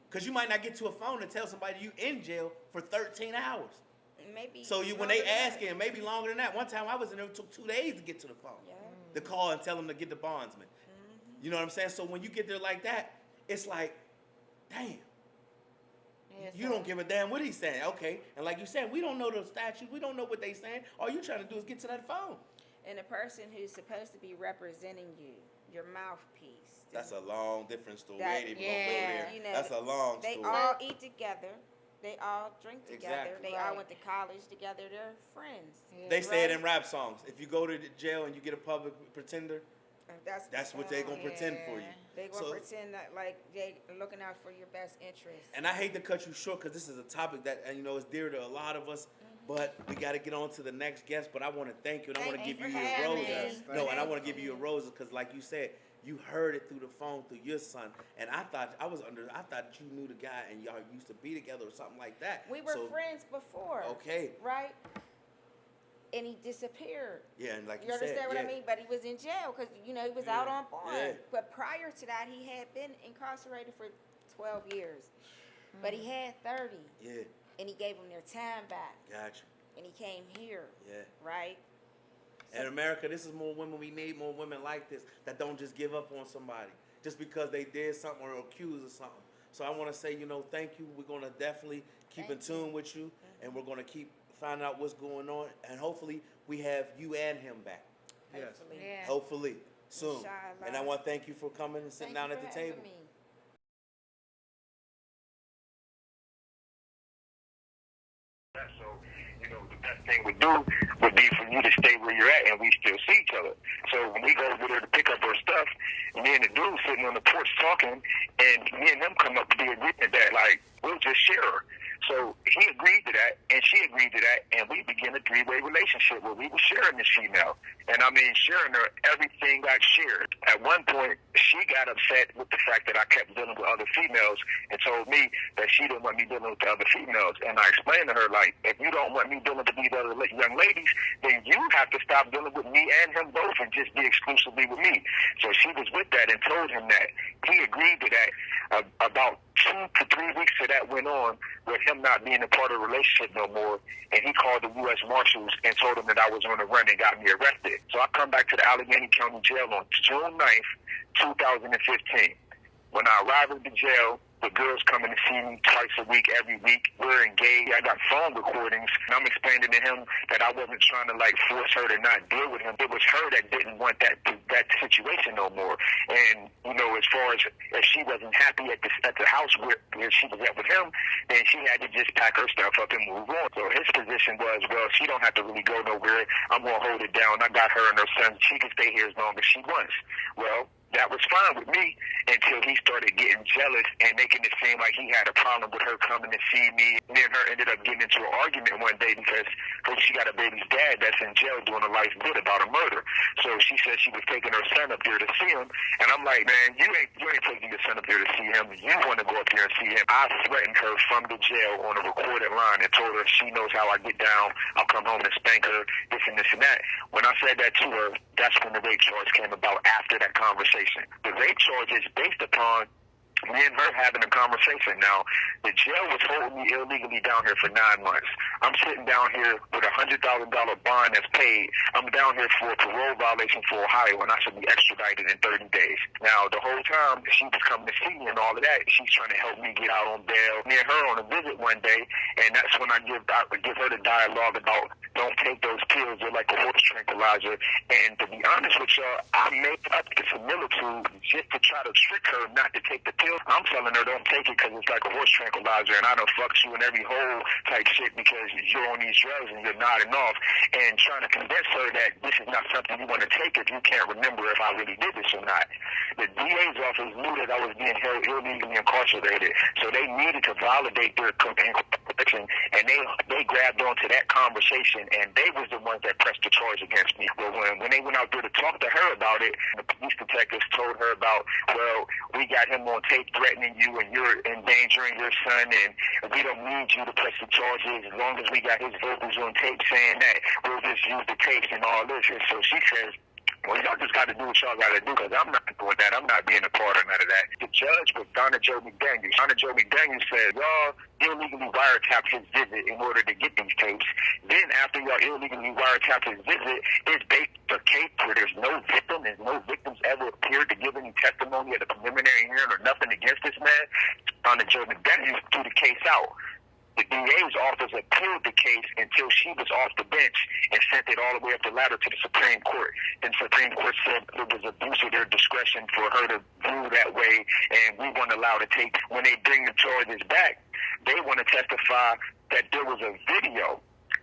Because you might not get to a phone to tell somebody you in jail for 13 hours. Maybe. So when longer they than that. asking, maybe longer than that. One time I was in there, it took 2 days to get to the phone. Yeah. To call and tell them to get the bondsman. You know what I'm saying? So when you get there like that, it's like, damn. Yeah, You so- don't give a damn what he's saying. Okay. And like you said, we don't know the statute. We don't know what they saying. All you trying to do is get to that phone. And the person who's supposed to be representing you, your mouthpiece. That's a long, different story. That- we ain't even gonna go yeah. there. You know, That's a long They story. all eat together. They all drink together. Exactly. They all Right. went to college together. They're friends. Yeah. They say it Right? in rap songs. If you go to the jail and you get a public pretender, That's that's what they gonna pretend for you. They gonna So- pretend that like they looking out for your best interest. And I hate to cut you short because this is a topic that is dear to a lot of us. But we got to get on to the next guest. But I want to thank you, and I want to Thank give you you for your having roses. me. No, and I want to give you your roses because, like you said, you heard it through the phone through your son. And I thought you knew the guy and y'all used to be together or something like that. We were So, friends before. Okay. Right? And he disappeared. Yeah, and like You you said, understand what I yeah. mean? But he was in jail because, he was out on bond. Yeah. But prior to that, he had been incarcerated for 12 years. But he had 30. Yeah, And he gave them their time back. gotcha. And he came here. Yeah. Right? In America, this is more women. We need more women like this that don't just give up on somebody just because they did something or accused of something. So I want to say, thank you. We're going to definitely keep in tune with you, and we're going to keep finding out what's going on, and hopefully we have you and him back. Yes. Hopefully. Yeah. Hopefully soon. Inshallah. And I want to thank you for coming and sitting Thank down you at for the having table. me. So, the best thing would be for you to stay where you're at and we still see each other. So when we go over there to pick up our stuff, me and the dude sitting on the porch talking, and me and him come up to the agreement that, we'll just share her. So he agreed to that, and she agreed to that, and we began a three-way relationship where we were sharing this female. And I mean, sharing her, everything got shared. At one point, she got upset with the fact that I kept dealing with other females and told me that she didn't want me dealing with the other females. And I explained to her, like, if you don't want me dealing with these other young ladies, then you have to stop dealing with me and him both and just be exclusively with me. So she was with that and told him that. He agreed to that. About 2 to 3 weeks of that went on with him not being a part of the relationship no more, and he called the U.S. Marshals and told them that I was on the run and got me arrested. So I come back to the Allegheny County Jail on June 9th, 2015. When I arrive at the jail, the girls coming to see me twice a week, every week. We're engaged. I got phone recordings, and I'm explaining to him that I wasn't trying to, like, force her to not deal with him. It was her that didn't want that situation no more. And, you know, as far as if she wasn't happy at the house where she was at with him, then she had to just pack her stuff up and move on. So his position was, well, she don't have to really go nowhere. I'm going to hold it down. I got her and her son. She can stay here as long as she wants. Well, that was fine with me until he started getting jealous and making it seem like he had a problem with her coming to see me. Me and her ended up getting into an argument one day because she got a baby's dad that's in jail doing a life bid about a murder. So she said she was taking her son up there to see him. And I'm like, man, you ain't taking your son up there to see him. You want to go up there and see him. I threatened her from the jail on a recorded line and told her she knows how I get down. I'll come home and spank her, this and this and that. When I said that to her, that's when the rape charge came about after that conversation. The rape charge is based upon me and her having a conversation. Now, the jail was holding me illegally down here for 9 months. I'm sitting down here with a $100,000 bond that's paid. I'm down here for a parole violation for Ohio, and I should be extradited in 30 days. Now, the whole time she was coming to see me and all of that, she's trying to help me get out on bail. Me and her on a visit one day, and that's when I give her the dialogue about don't take those pills. They're like a horse tranquilizer. And to be honest with y'all, I made up the similitude just to try to trick her not to take the pills. I'm telling her don't take it because it's like a horse tranquilizer, and I done fucked you in every hole type shit because you're on these drugs and you're nodding off, and trying to convince her that this is not something you want to take if you can't remember if I really did this or not. The DA's office knew that I was being held illegally incarcerated, so they needed to validate their incarceration, and they grabbed onto that conversation, and they was the ones that pressed the charge against me. But when they went out there to talk to her about it, the police detectives told her about, well, we got him on tape threatening you and you're endangering your son, and we don't need you to press the charges. As long as we got his vocals on tape saying that, we'll just use the tapes and all this. And so she says, well, y'all just got to do what y'all got to do because I'm not doing that. I'm not being a part of none of that. The judge was Donna Jo McDaniel. Donna Jo McDaniel said, y'all illegally wiretapped his visit in order to get these tapes. Then after y'all illegally wiretapped his visit, it's based on a case where there's no victim. There's no victims ever appeared to give any testimony at a preliminary hearing or nothing against this man. Donna Jo McDaniel threw the case out. The DA's office appealed the case until she was off the bench and sent it all the way up the ladder to the Supreme Court. And the Supreme Court said it was abuse of their discretion for her to rule that way, and we weren't allowed to take. When they bring the charges back, they want to testify that there was a video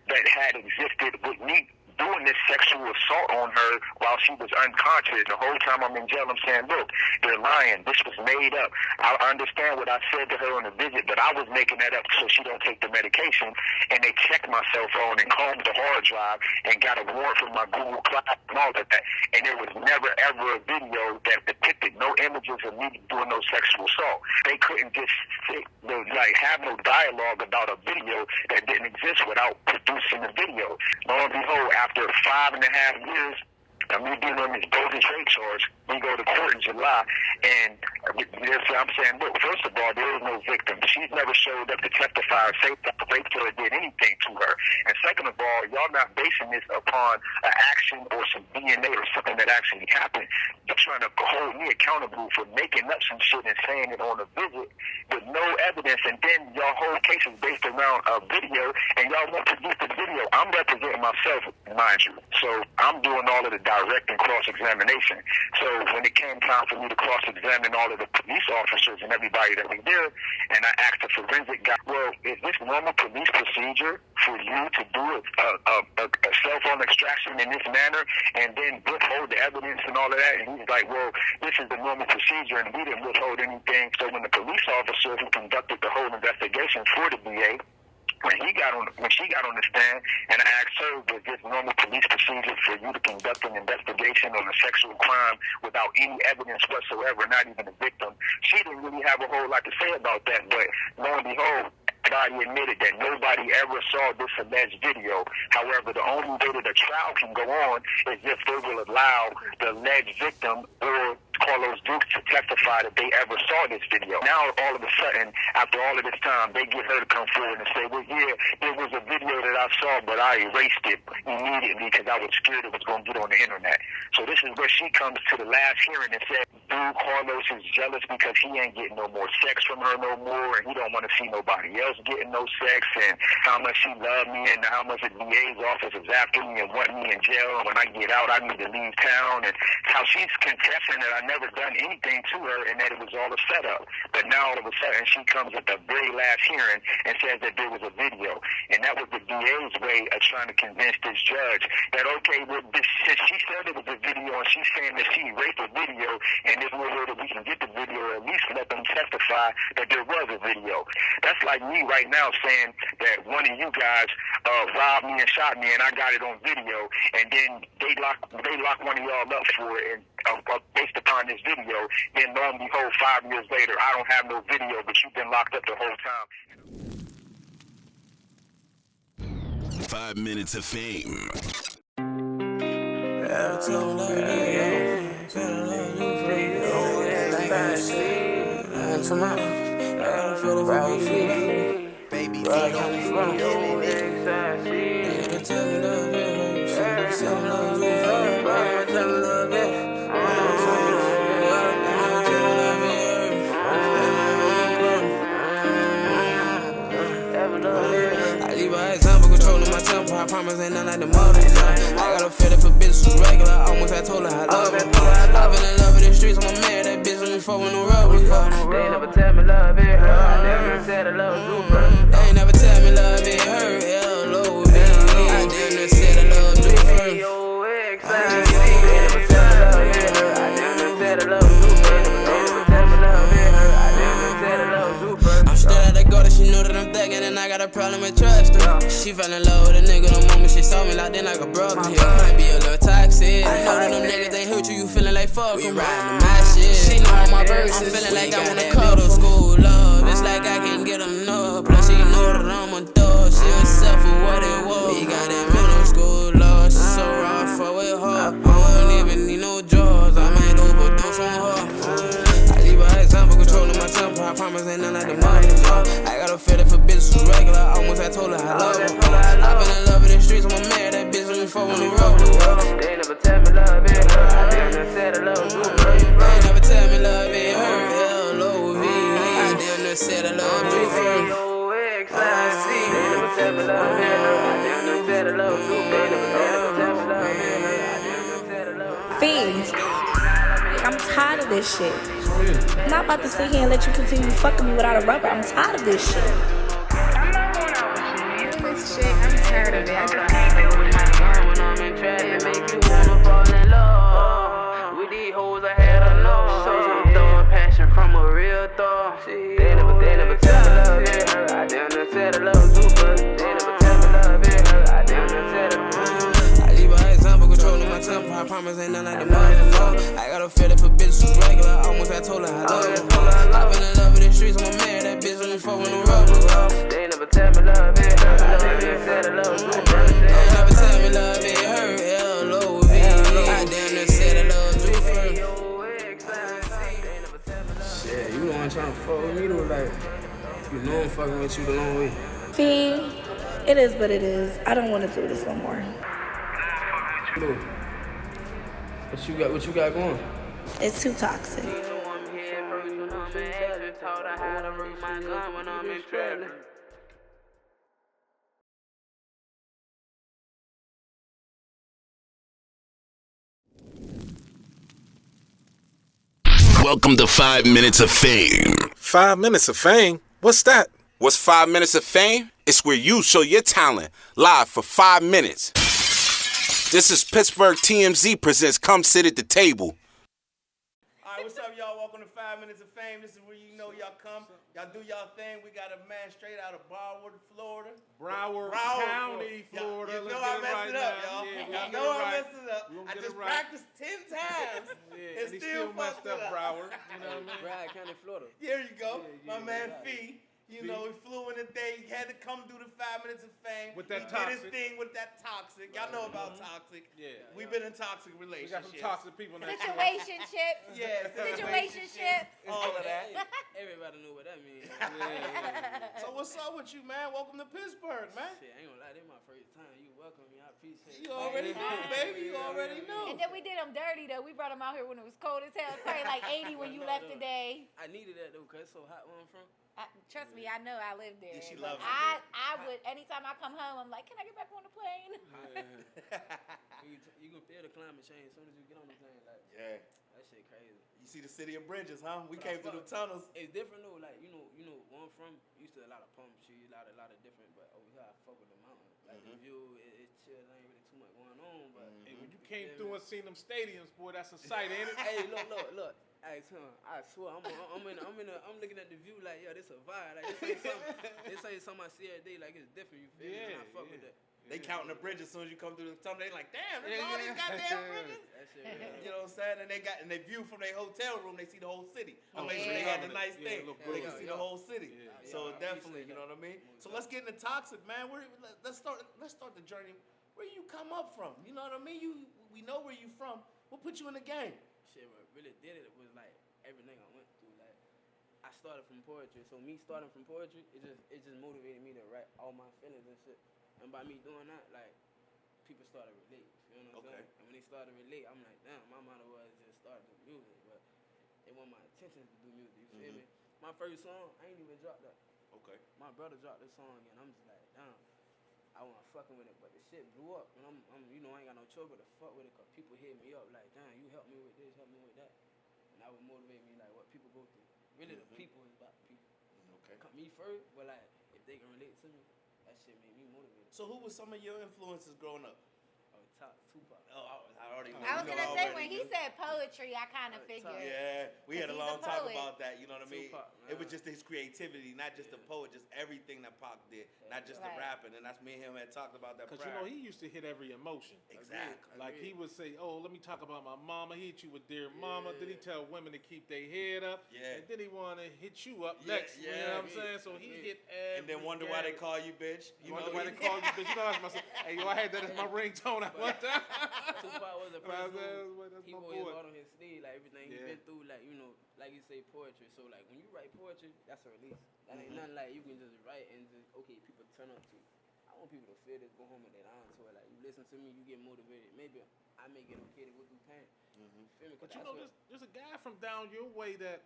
that had existed with me doing this sexual assault on her while she was unconscious. The whole time I'm in jail, I'm saying, look, they're lying. This was made up. I understand what I said to her on the visit, but I was making that up so she don't take the medication. And they checked my cell phone and combed the hard drive and got a warrant from my Google Cloud and all of that. And there was never, ever a video that depicted no images of me doing no sexual assault. They couldn't just have no dialogue about a video that didn't exist without producing the video. Lo and behold, after 5.5 years of me being on this bogus rape charge, we go to court in July, and I'm saying, look, first of all, there is no victim. She's never showed up to testify or say that the rape killer did anything to her. And second of all, y'all not basing this upon an action or some DNA or something that actually happened. You're trying to hold me accountable for making up some shit and saying it on a visit with no evidence, and then y'all whole case is based around a video, and y'all won't produce the video. I'm representing myself, mind you. So I'm doing all of the direct and cross-examination. So when it came time for me to cross-examine all of the police officers and everybody that was there, and I asked the forensic guy, well, is this normal police procedure for you to do a cell phone extraction in this manner and then withhold the evidence and all of that? And he's like, well, this is the normal procedure, and we didn't withhold anything. So when the police officer who conducted the whole investigation for the DA when she got on the stand, and I asked her, was this normal police procedure for you to conduct an investigation on a sexual crime without any evidence whatsoever, not even the victim? She didn't really have a whole lot to say about that, but lo and behold, everybody admitted that nobody ever saw this alleged video. However, the only way that a trial can go on is if they will allow the alleged victim or Carlos Dukes to testify that they ever saw this video. Now, all of a sudden, after all of this time, they get her to come forward and say, well, yeah, there was a video that I saw, but I erased it immediately because I was scared it was going to get on the internet. So this is where she comes to the last hearing and said, dude, Carlos is jealous because he ain't getting no more sex from her no more, and he don't want to see nobody else getting no sex, and how much she loved me, and how much the DA's office is after me and want me in jail, and when I get out, I need to leave town, and how she's confessing that I never done anything to her and that it was all a setup. But now all of a sudden she comes at the very last hearing and says that there was a video, and that was the DA's way of trying to convince this judge that, okay, well, since she said it was a video and she's saying that she raped the video, and there's no way that we can get the video, or at least let them testify that there was a video. That's like me right now saying that one of you guys robbed me and shot me and I got it on video, and then they lock one of y'all up for it, and based upon this video, then lo and behold, 5 years later, I don't have no video, but you've been locked up the whole time. 5 minutes of fame. I promise ain't none like the mothers. I got a feeling for bitches who's regular. Almost I told her I love her. I've been in love with the streets. I'm a man. That bitch with me for when the rubber. They never tell me love it hurt. They never said I love you. They never tell me love it hurt. L-O-V. I damn near said I love you first. They never tell me love it hurt. I damn near said I love you first. They never tell me love it hurt. I damn near said I love you first. I'm still at the gutter. She know that I'm thugging and I got a problem with trust her. She fell in love with a nigga the moment she saw me, locked in like a brother. Might be a little toxic. I know that them niggas they hurt you, you feeling like fuck. We riding my shit. She know all my verses. I'm feeling like I wanna cuddle. School love, it's like I can't get enough. Plus she know that I'm a thug. She herself for what it was. We got that middle school love. She so raw, fuck with her. I don't even need no drugs. I might overdose on her. I leave her example, controlling my temper. I promise ain't none like the mothers. I got a feeling for bitches who's regular. Almost I told her I love her. I've been in love with the streets. I'm a man. That bitch with me for when the road. They never tell me love it hurt. I damn near said I love you. They never tell me love it hurt. L-O-V. I damn near said I love you first. They never tell me love it hurt. I damn near said I love you. They never tell me love it hurt. I damn near said I love you. Fiends, I'm tired of this shit. I'm not about to sit here and let you continue fucking me without a rubber. I'm tired of this shit. I'm not going out with you. This shit, I'm tired of it. I just can't deal with my mind when I'm in traffic. Make you wanna fall in love. With these hoes I had enough. So I'm throwing passion from a real thought. They never tell me love it hurt. I damn near said I love you first. They never tell me love it hurt. I damn near said I leave her example, controlling my temper. I promise ain't none like the mothers. I got a feeling for bitches who's regular. Almost I told her I love her. I've been in love with the streets. I'm a man. That bitch with me for when the rubber. They never tell me love it hurt. I damn near said I love you first. They never tell me love it hurt. L-O-V. I damn near said I love you first. Shit, you the one trying to fuck with me though, like, you know I'm fucking with you the long way. Fee, it is what it is. I don't want to do this no more. What you got going? It's too toxic. Welcome to 5 minutes of fame. 5 minutes of fame? What's that? What's 5 minutes of fame? It's where you show your talent live for 5 minutes. This is Pittsburgh TMZ presents Come Sit at the Table. All right, what's up, y'all? Welcome to 5 5 minutes of fame. This is where you know y'all come. Y'all do y'all thing. We got a man straight out of Broward, Florida. Broward County, Florida. You know I messed it up, y'all. Y'all know I messed it up. I just practiced 10 times and still messed up Broward. You know what I mean? Broward County, Florida. Here you go. My man Fee. You know, he flew in the day. He had to come do the 5 minutes of fame. With that he toxic. did his thing with that toxic. Y'all know about toxic. Yeah. We've been in toxic We relationships. got some toxic people in that Situationships. Yeah, Situationships. all of that. Everybody know what that means. So what's up with you, man? Welcome to Pittsburgh, man. Shit, I ain't gonna lie, this my first time. You welcome me. I appreciate it. You already know, baby. You already know. And then we did them dirty though. We brought them out here when it was cold as hell. It's probably like 80 when you left today. I needed that though, cause it's so hot where I'm from. Trust me, I know I live there. Yeah, she Like, loves it. I would, anytime I come home, I'm like, can I get back on the plane? You can feel the climate change as soon as you get on the plane. Like, Yeah. that shit crazy. You see the city of bridges, huh? We But came I through the fuck- tunnels. It's different though. Like you know where I'm from. Used to a lot of palm trees, a lot of different. But over here, I fuck with the mountains. Like the view, it's chill. There ain't really too much going on. But Hey, when you came through and seen them stadiums, boy, that's a sight, ain't it? Hey, look. Hey, son, I swear, I'm looking at the view like, yo, this a vibe. Like, this ain't something I see every day. Like, it's different. You feel me? And I fuck with that. They counting the bridges as soon as you come through the tunnel. They like, damn, there's all these goddamn bridges. That shit real. You know what I'm saying? And they view from their hotel room, they see the whole city. I make sure yeah. they had the Yeah, nice it thing look where they good. can see the whole city. Yeah. So Yeah, I definitely, appreciate you know that. what I mean? So let's get into toxic, man. Let's start the journey. Where you come up from? You know what I mean? We know where you from. What put you in the game? Shit, what really did it was like everything I went through. Like, I started from poetry. So me starting from poetry, it just motivated me to write all my feelings and shit. And by me doing that, like, people started to relate. You know what I'm saying? And when they started to relate, I'm like, damn, my motto was just start to do music, but it wasn't my intention to do music. You feel me? My first song, I ain't even dropped that. Okay. My brother dropped this song, and I'm just like, damn, I wasn't fucking with it, but the shit blew up, and I'm you know, I ain't got no choice but to fuck with it, cause people hit me up like, damn, you help me with this, help me with that, and that would motivate me like what people go through. Really, the people is about the people. Okay. Cut me first, but like if they can relate to me, that shit made me motivated. So who was some of your influences growing up? Oh, top Tupac. Oh, I already know. I was You know gonna say already when he knew. said poetry, I kind of figured. Yeah, we had a He's long a talk poet. about that. You know what I mean? Tupac, It was man. just his creativity, not just the poet, just everything that Pac did, not just the Right. rapping. And that's me and him had talked about that. Because, you know, he used to hit every emotion. Exactly. Like, he would say, oh, let me talk about my mama. He hit you with Dear Mama. Then he tell women to keep their head up. Yeah. And then he want to hit you up Yeah, next. You know yeah. what I'm saying? So he hit every And then wonder why they gamut. call you bitch. You Wonder know, why they call you bitch. You know, that's my, hey, yo, I had that as my ringtone at one time. Tupac was a You know what I'm saying? person That's he my always boy. hard on his sleeve, like everything he Yeah. been through, like, you know, like you say, poetry. So, like, when you write poetry, that's a release. That ain't nothing like you can just write and just, okay, people turn up to. I want people to feel this, go home and they down to it. Like, you listen to me, you get motivated. Maybe I make it okay to go through pain. Feel me? 'Cause But you that's know, what- there's a guy from down your way that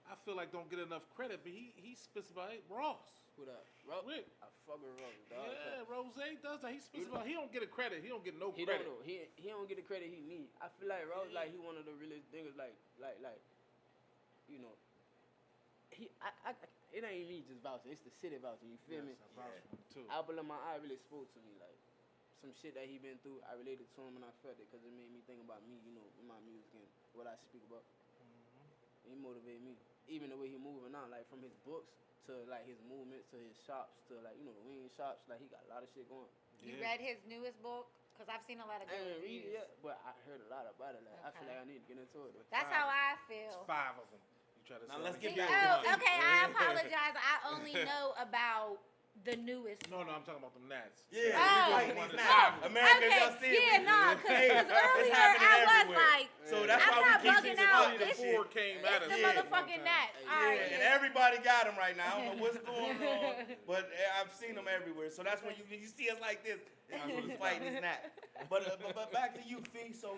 I feel like don't get enough credit, but he spits about it. Ross. Who that? Ross? Rick. I fuck with Ross, dog. Yeah, Rose does that. He spits You- about. He don't get a credit. He don't get no He credit. don't know. He don't get the credit he need. I feel like Ross, like, he one of the realest niggas, like, you know, it ain't me just vouching. It's the city vouching. You feel me? I vouch for him, too. Apple in my eye really spoke to me, like some shit that he been through. I related to him and I felt it because it made me think about me, you know, in my music and what I speak about. He motivated me. Even the way he moving on, like from his books to like his movements to his shops to like, you know, the wing shops. Like he got a lot of shit going. You read his newest book? Because I've seen a lot of I good ain't read it reviews. yet, but I heard a lot about it. Like I feel Okay. like I need to get into it. That's how I feel. 5 of them. You try to Now say let's like- get Oh, okay. I apologize. I only know about the newest. No, I'm talking about them Nats. Yeah, Oh. we fighting these Oh. now. America, Okay, y'all see it. yeah, nah, because earlier happening I was everywhere. like, So that's I'm why not we keep bugging things out. funny. The It's, four came it's at the us. motherfucking Nats. All right. Yeah, and everybody got them right now. I don't know what's going on, but I've seen them everywhere. So that's when you see us like this. That's what it's fighting is not. But back to you, Fee. So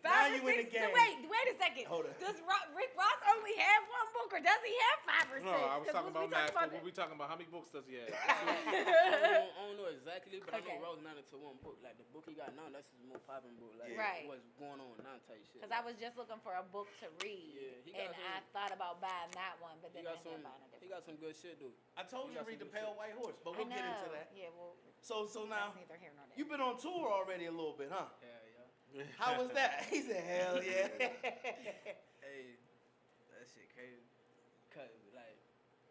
now Five or you in the six. game. So wait a second. Hold on. Does Rick Ross only have one book, or does he have 5 or 6? No, I was 'Cause talking we about talking Nats. But what we talking about? How many books does he have? I don't know exactly, but Okay. I know Ross not into one book. Like the book he got now, that's his most popping book. Like Right. what's going on now type shit. Because I was just looking for a book to read, Yeah, he got and some- I thought about buying that one, but he then I got ended up some. buying a He different got some good shit, dude. I told you to read The Pale White Horse, but we'll I get into know. that. Yeah, well, So now that's neither here nor there. you've been on tour already a little bit, huh? Yeah. How was that? He said, hell yeah. Hey, Cause like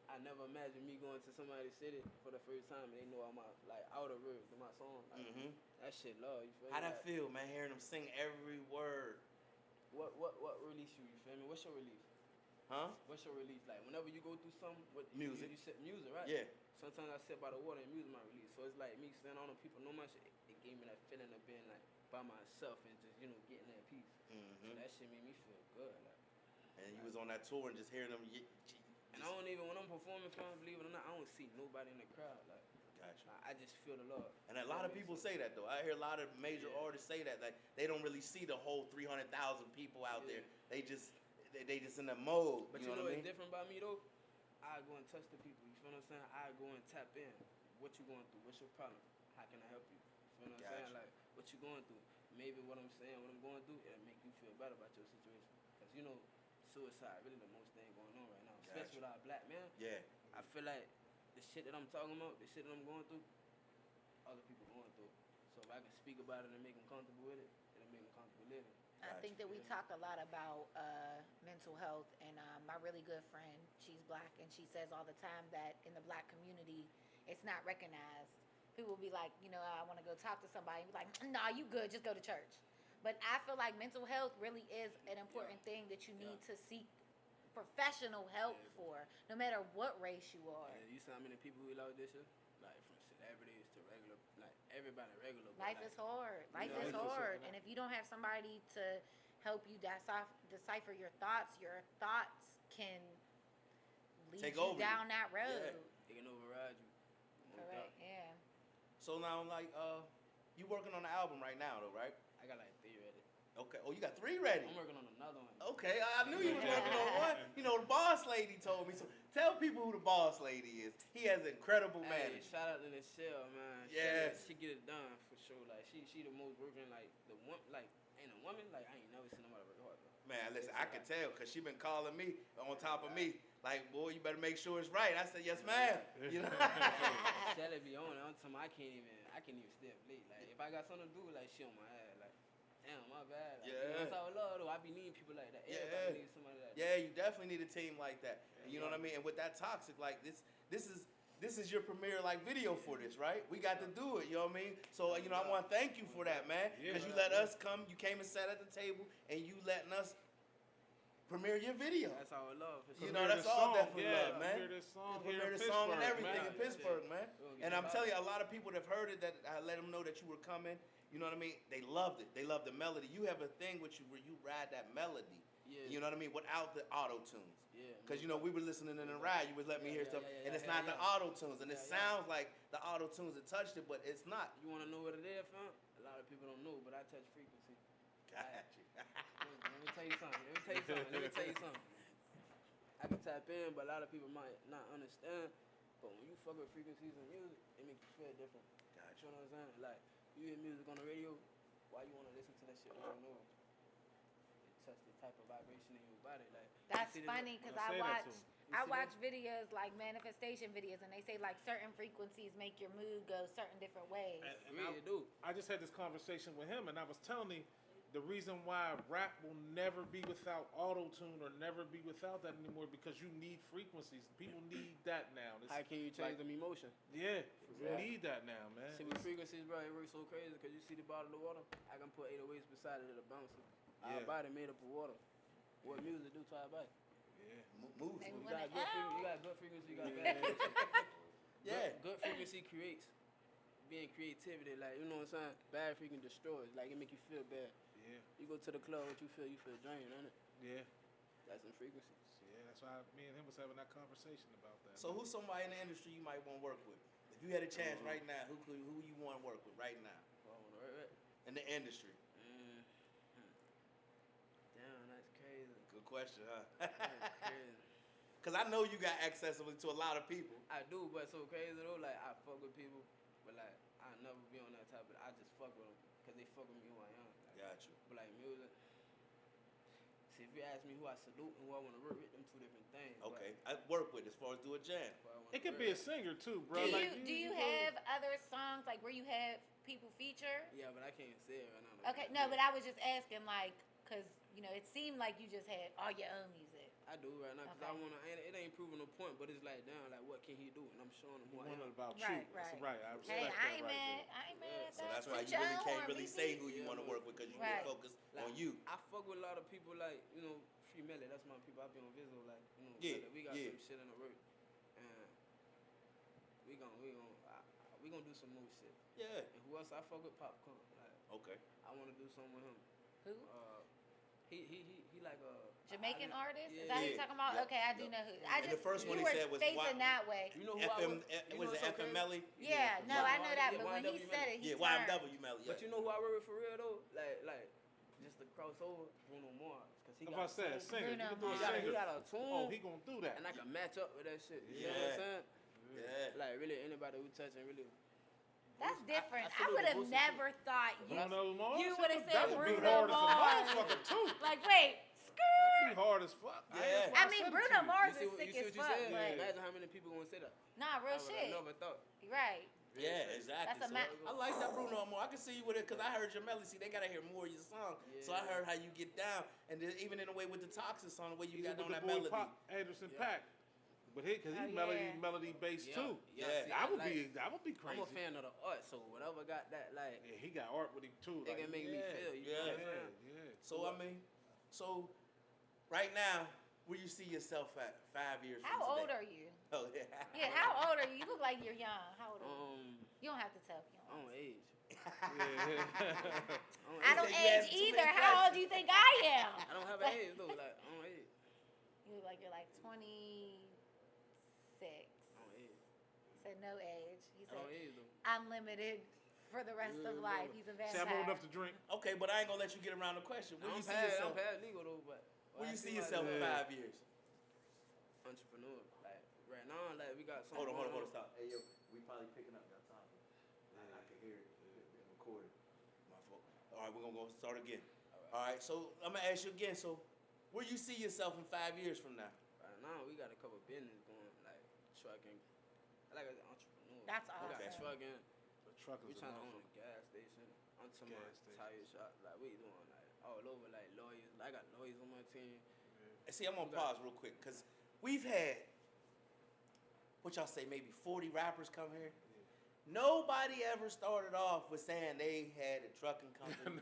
I never imagined me going to somebody's city for the first time and they know all my like outer words of my song. Like, that shit love, you feel me? How that feel, man, hearing them sing every word? What release you feel me? What's your release? Huh? What's your release? Like whenever you go through something, what music. You sit music, right? Yeah. Sometimes I sit by the water and music my release. So it's like me standing on the people know my shit. It gave me that feeling of being like by myself and just, you know, getting that peace. So that shit made me feel good. Like, and you was on that tour and just hearing them. And I don't even, when I'm performing for them, believe it or not, I don't see nobody in the crowd. Like, gotcha. I just feel the love. And a lot of people say that though. I hear a lot of major artists say that. Like they don't really see the whole 300,000 people out there. They just in the mode. But you know what I mean? What's different about me though? I go and touch the people. You feel what I'm saying? I go and tap in. What you going through? What's your problem? How can I help you? You feel what I'm saying? Like what you going through? Maybe what I'm saying, what I'm going through, it'll make you feel better about your situation. Cause you know, suicide really the most thing going on right now, especially with our black men. Yeah. I feel like the shit that I'm talking about, the shit that I'm going through, other people going through. So if I can speak about it and make them comfortable with it, it'll make them comfortable living. I think that we talk a lot about mental health, and my really good friend, she's black, and she says all the time that in the black community, it's not recognized. People will be like, you know, I want to go talk to somebody, and be like, nah, you good, just go to church. But I feel like mental health really is an important thing that you need to seek professional help for, no matter what race you are. Yeah, you see how many people we love this year? Like from celebrities to regular, like everybody regular. Life is hard. Life is hard. And if you don't have somebody to help you decipher your thoughts can lead you down that road. Yeah. They can override you. Correct, yeah. So now, like, you working on the album right now, though, right? I got like 3 ready. Okay. Oh, you got 3 ready? I'm working on another one. Okay, I knew you was working on one. You know, the boss lady told me. So tell people who the boss lady is. He has incredible manners. Shout out to Michelle, man. Yeah. She get it done for sure. Like she the most working, like the one, like ain't a woman. Like I ain't never seen nobody work hard. Man, listen, I can tell because she been calling me on top of me. Like, boy, you better make sure it's right. I said, yes, ma'am. You know? Shelly be on it. I'm telling I can't even stay up late. Like if I got something to do, like she on my ass. Like damn, my bad. Like, yeah. You know, that's how I love though. I be needing people like that. Everybody needs somebody like that. Yeah, you definitely need a team like that. You know what I mean? And with that toxic, like this is your premiere like video for this, right? We got to do it, you know what I mean? So, you know, I want to thank you for that, man. Because you let us come, you came and sat at the table, and you letting us premiere your video. That's our love. You know, that's all definitely love, man. Premiere this song premiere the song and everything in Pittsburgh, man. And I'm telling you, a lot of people that have heard it, that I let them know that you were coming. You know what I mean? They loved it. They loved the melody. You have a thing with you where you ride that melody. Yeah. You know what I mean? Without the auto-tunes. Yeah. Because, you know, we were listening in the ride. You was letting me hear stuff. And it's not the auto-tunes. And it sounds like the auto-tunes that touched it, but it's not. You want to know what it is, fam? A lot of people don't know, but I touch frequency. Got you. Let me tell you something. I can tap in, but a lot of people might not understand. But when you fuck with frequencies and music, it makes you feel different. Gotcha. You know what I'm saying? Like, you hear music on the radio, why you want to listen to that shit? You don't know. It touches the type of vibration in your body. Like that's funny because I watch videos like manifestation videos, and they say like certain frequencies make your mood go certain different ways. And really do. I just had this conversation with him, and I was telling him the reason why rap will never be without auto-tune or never be without that anymore, because you need frequencies. People need that now. How can you change them emotion? Yeah, you need that now, man. See, with frequencies, bro, it works so crazy because you see the bottle of water, I can put 808s beside it to bounce it. Our body made up of water. What music do to our body? Yeah. Moves. You got good frequency, you got bad frequency. Yeah. Good frequency creates being creativity. Like, you know what I'm saying? Bad frequency destroys. Like, it make you feel bad. Yeah. You go to the club, what you feel drained, ain't it? Yeah. That's in frequencies. Yeah, that's why me and him was having that conversation about that. So who's somebody in the industry you might want to work with? If you had a chance right now, who you want to work with right now? Who I want to work with? In the industry. Damn, that's crazy. Good question, huh? That's crazy. Because I know you got accessibility to a lot of people. I do, but so crazy though. Like, I fuck with people, but like, I'll never be on that type of, I just fuck with them because they fuck with me who I am. Like, got you. But like music, see, if you ask me who I salute and who I want to work with, them 2 different things. Okay, I work with as far as do a jam. It could be a singer too, bro. Do you have other songs like where you have people feature? Yeah, but I can't say it right now. Okay, no, but I was just asking like, cause you know it seemed like you just had all your own music. I do right now because I wanna. It ain't proving a point, but it's like, damn, like what can he do? And I'm showing him who I am. About Right, you. right. That's right. I respect Hey, that I ain't right mad. there. I ain't mad at So that. that's why Toot you your really can't horn, really BB. say who you want to work with because you Right. really focus Like, on you. I fuck with a lot of people like, you know, Free Melly, that's my people. I be on Visual, like, you know, Yeah, we got yeah. some shit in the work. And we gonna do some more shit. Yeah. And who else I fuck with? Popcorn. Like, Okay. I wanna do something with him. Who? He like a Jamaican artist? Yeah. Is that who you're talking about? Yeah. Okay, I do know who. I And just, the first one you he were said was facing why- that way. You know who I FM, work? was it so FM Melly? Yeah, no, I know that, but when he YNW said it, he Yeah, turned. YMW Melly. Yeah. But you know who I work with for real though? Like just the crossover, Bruno Mars. Cause he If got I said a tune. singer, you Bruno can do a Mars. singer. He got a tune. Oh, he gonna do that. And I can match up with that shit. You know what Yeah. I'm saying? Yeah. Like really anybody who touching really. That's different. I salute would the have Boosie never thought Bruno Mars? you would have That said would be Bruno hard as a Mars. motherfucker, too. Like, wait, skirt. That'd be hard as fuck. Yeah. That's why I said mean, it to Bruno you. Mars You is sick see as what you fuck, said? but Imagine how many people gonna say that. nah, real I shit. never thought. Right. Yeah, exactly. That's a So I like that Bruno more. I can see you with it because I heard your melody. See, they gotta hear more of your song. So I Yeah. heard how you get down, and then even in the way with the Toxic song, the way you Even got with on the that boy melody. Pop Anderson Yeah. Paak. But because Oh, he's yeah. melody based Yeah. too. Yeah. see, I would like- be crazy. I'm a fan of the art, so whatever got that like Yeah, he got art with him too. it Like, can make me yeah, feel. You Yeah. know what I'm Yeah, saying? yeah. So I mean, so right now, where you see yourself at 5 years How from old today? are you? Oh yeah. Yeah, how old are you? You look like you're young. How old are you? You don't have to tell me. I don't age. I don't He said you age asked too either. many How old questions. do you think I am? I don't have an age though. Like I don't age. You look like you're like 26. I don't age. Said no age. He I don't said age though. unlimited for the rest of life. He's a See, I'm vampire. old enough to drink. Okay, but I ain't gonna let you get around the question. Where you I'm see past yourself? legal though, but Where I you see myself yourself in Yeah. 5 years? entrepreneur. Like right now, like we got Hold something. on, stop. Hey yo, we probably picking up that time. I can hear it being recorded. My fault. All right, we're gonna go start again. All right, so I'm gonna ask you again. So, where you see yourself in 5 years from now? Right now, we got a couple business going, like trucking. I like an entrepreneur. That's We got awesome. trucking. The truck We is trying to a own a gas station. Onto my Gas station. tire shop. Like we doing like all over, like lawyers. Like, I got lawyers on my team. And see, I'm gonna pause real quick because we've had, what y'all say, maybe 40 rappers come here. Nobody ever started off with saying they had a trucking company,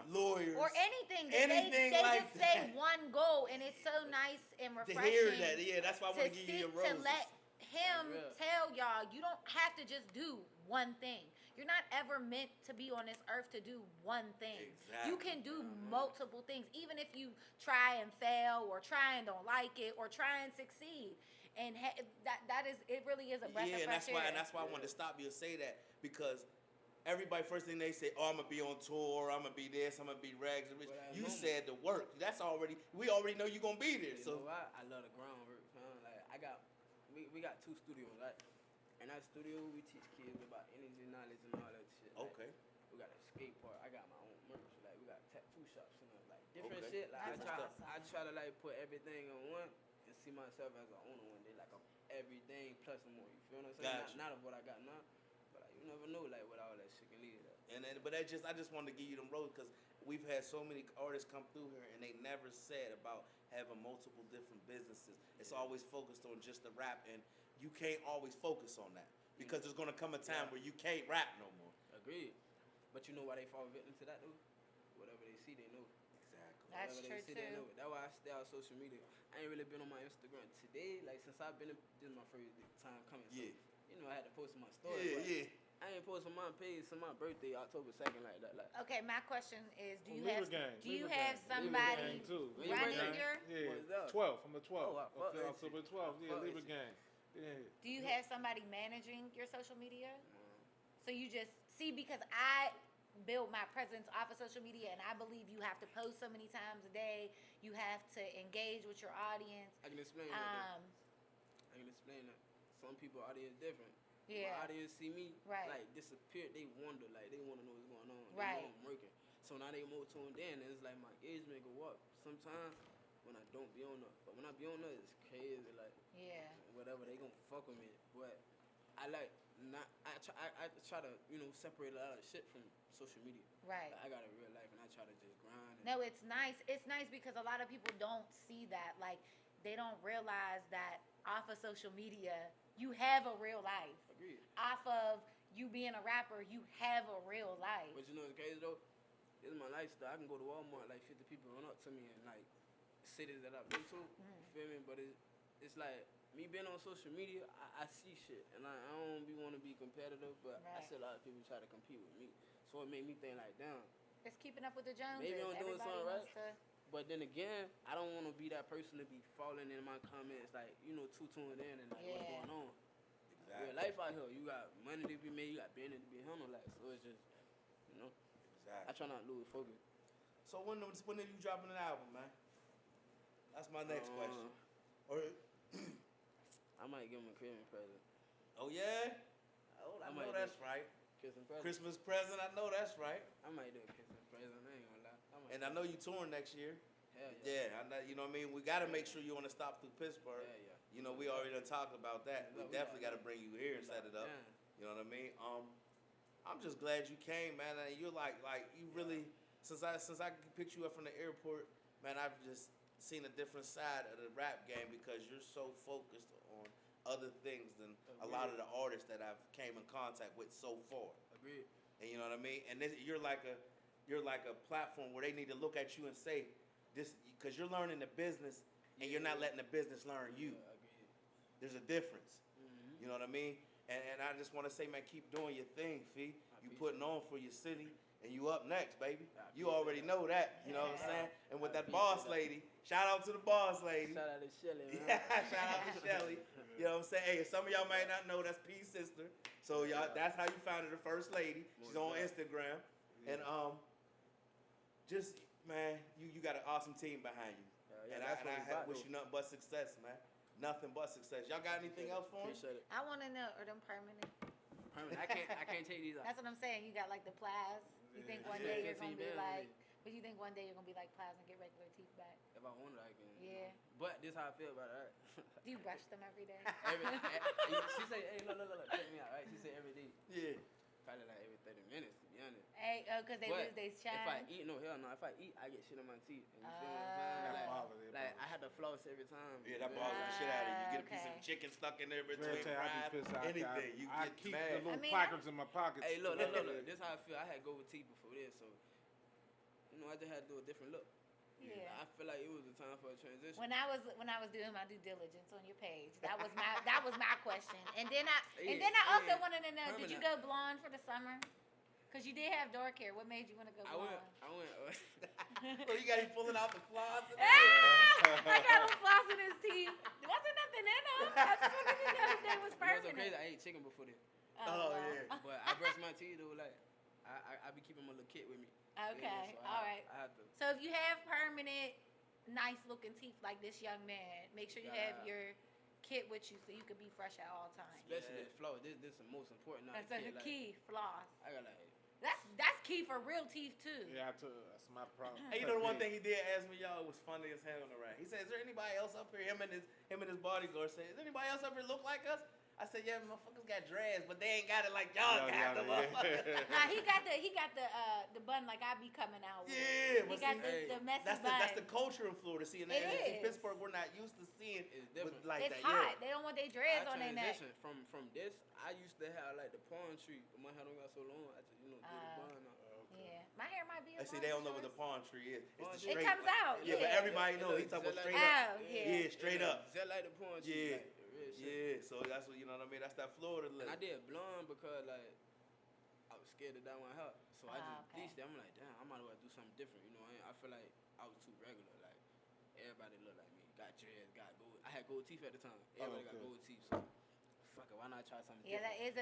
lawyers, Or anything. anything they like just that. say one goal, and it's so nice and To refreshing. hear that, yeah, that's why I want to give you see- your to roses. let him Yeah. tell y'all, you don't have to just do one thing. You're not ever meant to be on this earth to do one thing. You can do multiple things, even if you try and fail, or try and don't like it, or try and succeed. And that is, it really is a breath Yeah, of and that's fresh why, air. and that's why I wanted to stop you and say that, because everybody first thing they say, oh, I'm gonna be on tour, I'm gonna be this, I'm gonna be rags and rich. But I You know- said the work. That's already, we already know you're gonna be there. You So know why? I love the groundwork, man. Like we got 2 studios, right? In that studio, we teach kids about energy, knowledge, and all that shit. Like, okay. We got a skate park. I got my own merch. Like we got tattoo shops and like different Okay. shit. Like That's I try to like put everything on one and see myself as an owner one day. Like I'm everything plus more. You feel what I'm saying? Gotcha. Not of what I got now, but like, you never know like what all that shit can lead to. And then, but I just wanted to give you them roads because we've had so many artists come through here and they never said about having multiple different businesses. It's always focused on just the rap, and you can't always focus on that because there's gonna come a time where you can't rap no more. Agreed. But you know why they fall victim to that though? Whatever they see, they know. Exactly. That's Whatever true they see, they know. too. That's why I stay on social media. I ain't really been on my Instagram today. Like since I've been, this is my first time coming. So, Yeah. you know, I had to post my story. Yeah, but yeah. I ain't posting my page since my birthday, October 2nd, like that. Like. Okay, my question is, do you Libra have gang, do you Libra have gang. somebody Libra gang too. When you running gang? your? Yeah, What is that? 12 from the 12th. Oh, I fuck with October you. 12th. I Yeah, fuck Libra with you. gang. Yeah. Do you have somebody managing your social media? So you just see, because I build my presence off of social media, and I believe you have to post so many times a day. You have to engage with your audience. I can explain that. I can explain that. Some people audience different. Yeah. My audience see me Right. like disappear. They wonder, like they want to know what's going on. They Right. know I'm working. So now they more tuned in. And it's like my engagement go up. Sometimes when I don't be on there, but when I be on there, it's crazy. Like Yeah. whatever, they gonna fuck with me. But I like not. I try to separate a lot of shit from social media. Right. Like, I got a real life, and I try to just grind. And No, it's nice. It's nice because a lot of people don't see that. Like, they don't realize that off of social media, you have a real life. Agreed. Off of you being a rapper, you have a real life. But you know what's crazy though? This is my lifestyle. I can go to Walmart, like 50 people run up to me and like cities that I've been to. You feel me? But it's like me being on social media, I see shit, and I don't want to be competitive, but I see a lot of people try to compete with me. So it made me think like, damn. It's keeping up with the Joneses. Maybe I'm doing something right. To... But then again, I don't want to be that person to be falling in my comments like, you know, too tuned in and like what's going on. Exactly. Real life out here, you got money to be made, you got business to be handled, like, so it's just, you know. Exactly. I try not to lose focus. So when are you dropping an album, man? That's my next question. Or I might give him a Christmas present. Oh yeah? Oh, I know that's right. Christmas present, I know that's right. I might do a Christmas present, I ain't gonna lie. And I know you touring next year. Hell yeah. Yeah, I know, you know what I mean? We got to make sure you want to stop through Pittsburgh. Yeah. You know, we already done talked about that. We definitely got to bring you here and set it up. You know what I mean? I'm just glad you came, man. And you're like you really, since I picked you up from the airport, man, I've just seen a different side of the rap game because you're so focused on other things than a lot of the artists that I've came in contact with so far. Agreed. And you know what I mean? And you're like a platform where they need to look at you and say this, because you're learning the business and you're not letting the business learn you. There's a difference. You know what I mean? And I just want to say, man, keep doing your thing, Fee. You putting on for your city, and you up next, baby. You already know that. You know what I'm saying? And with that boss lady, shout out to the boss lady. Shout out to Shelly, man. Yeah, shout out to Shelly. You know what I'm saying? Hey, some of y'all might not know that's P's sister. So y'all, that's how you found her, the first lady. She's on Instagram. And just, man, you got an awesome team behind you. And I wish you nothing but success, man. Nothing but success. Y'all got anything else for me? Appreciate it. I want to know, are them permanent? Permanent. I can't take these out. That's what I'm saying. You got like the plies. You think one day you're gonna be like, but you think one day you're gonna be like plies and get regular teeth back? If I wanted, I can. Yeah. But this is how I feel about it. Right? Do you brush them every day? She say, hey, look, check me out, right? She say every day. Yeah. Probably like every 30 minutes, to be honest. Hey, because they lose their shine. If I eat, no, hell no. If I eat, I get shit on my teeth. And you feel what I'm saying? Like I had to floss every time. Yeah, that bothers the shit out of you. You get a piece of chicken stuck in there between fries, anything. I keep the little placards in my pockets. Hey, look. This is how I feel. I had gold teeth before this, so you know, I just had to do a different look. Yeah. I feel like it was the time for a transition. When I was doing my due diligence on your page, that was my question. And then I also wanted to know, did you go blonde for the summer? Because you did have dark hair. What made you want to go blonde? I went. Well, you got him pulling out the floss. I got him flossing his teeth. There wasn't nothing in them. I just wanted to know if they was permanent. You know what's so crazy? I ate chicken before this. Oh yeah. But I brush my teeth though. Like I be keeping my little kit with me. Okay. So all right. I have to. So if you have permanent, nice looking teeth like this young man, make sure you have your kit with you so you can be fresh at all times. Especially this floss. This is the most important. That's the key, floss. I got like. That's key for real teeth too. Yeah, that's my problem. Hey, you know the one thing he did ask me, y'all, was funny as hell on the ride. He said, "Is there anybody else up here?" Him and his bodyguard said, "Is there anybody else up here look like us?" I said, "Yeah, motherfuckers got dreads, but they ain't got it like y'all got the motherfuckers." Nah, he got the bun like I be coming out with. Yeah, he got the messy bun. That's the culture in Florida. See, in Pittsburgh, we're not used to seeing it like it's that. Hot. Yeah. They don't want their dreads on their neck. From this, I used to have like the palm tree. My hair don't got so long. I just do the bun out. Yeah, my hair might be. See, they don't know what the palm tree is. It's the straight. It comes out. Yeah, but everybody knows. He's talking about straight up. Yeah, straight up. Just like the palm tree. Yeah, so that's what, you know what I mean? That's that Florida look. And I did blonde because, like, I was scared to dye my hair. So I just bleached it. I'm like, damn, I might as well do something different. You know, I feel like I was too regular. Like, everybody looked like me. Got dreads, got gold. I had gold teeth at the time. Everybody got gold teeth. So, fuck it, why not try something different? Yeah, it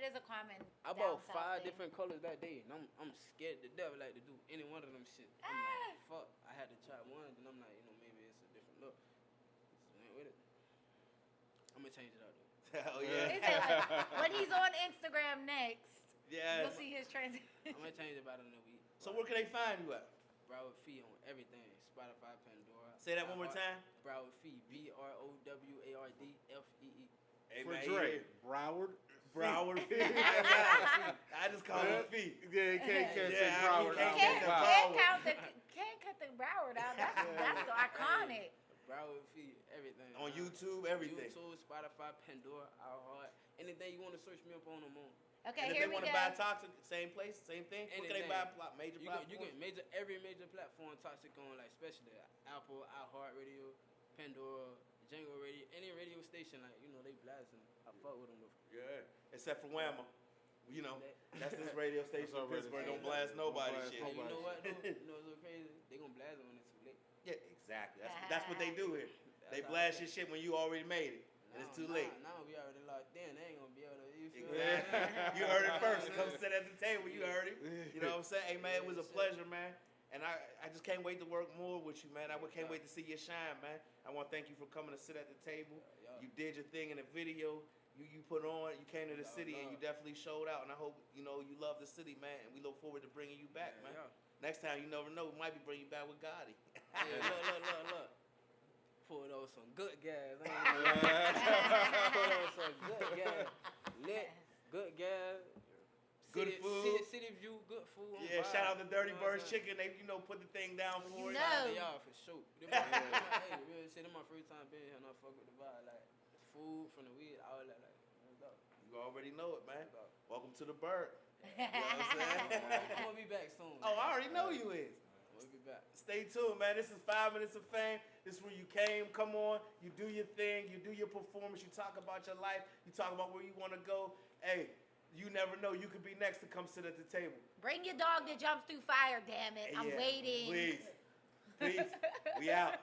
is a common. I bought 5 different colors that day. And I'm scared to death, like, to do any one of them shit. I'm like, fuck. I had to try one. And I'm like, you know, maybe it's a different look. So went with it. I'm gonna change it out though. Hell yeah. Like, when he's on Instagram next, you'll see his transition. I'm gonna change it about another week. So where can they find you at? Broward Fee on everything. Spotify, Pandora. Say that one more time. Broward Fee. BROWARDFEE. Hey, For man, Dre, Broward. Broward Fee. I just call him Fee. Yeah, can't say Broward. Can't cut the Broward out. That's so iconic. Broward Feed, everything. On YouTube, everything. YouTube, Spotify, Pandora, iHeart, anything you want to search me up on, I'm on. Okay, And if here they we want go. to buy Toxic, same place, same thing. What can they buy? Major platforms? You can every major platform Toxic on, like especially Apple, iHeart Radio, Pandora, Django Radio, any radio station, like they blasting. I fuck with them though. Yeah, except for Whammo. That's this radio station in Pittsburgh. Don't blast nobody shit. Hey, you know what though? You know what's so crazy? They gonna blast it when it's too late. Yeah, exactly. That's what they do here. They blast your shit when you already made it. And it's too late. Now we already locked in. They ain't gonna be able to. You feel Exactly. You heard it first. Come sit at the table. You heard it. You know what I'm saying? Hey, man, it was a pleasure, man. And I just can't wait to work more with you, man. I can't wait to see you shine, man. I want to thank you for coming to sit at the table. You did your thing in the video. You put on. You came to the city, and you definitely showed out. And I hope, you love the city, man. And we look forward to bringing you back, man. Next time, you never know. We might be bringing you back with Gotti. Look. Pulled over some good gas. Pulled over some good gas. Lit, good gas. Good food. City view, good food. Yeah, shout out to Dirty Bird's Chicken. They, put the thing down for you. Shout out to y'all for sure. Hey, real shit, this my first time being here and I fuck with the vibe. Like, food from the weed, all that. Like, let's go. You already know it, man. Welcome to the Bird. You know what I'm saying? I'm gonna be back soon. Oh, I already know you is. We'll be back. Stay tuned, man. This is 5 Minutes of Fame. This is where you came. Come on. You do your thing. You do your performance. You talk about your life. You talk about where you want to go. Hey, you never know. You could be next to come sit at the table. Bring your dog that jumps through fire, damn it. I'm waiting. Please. We out.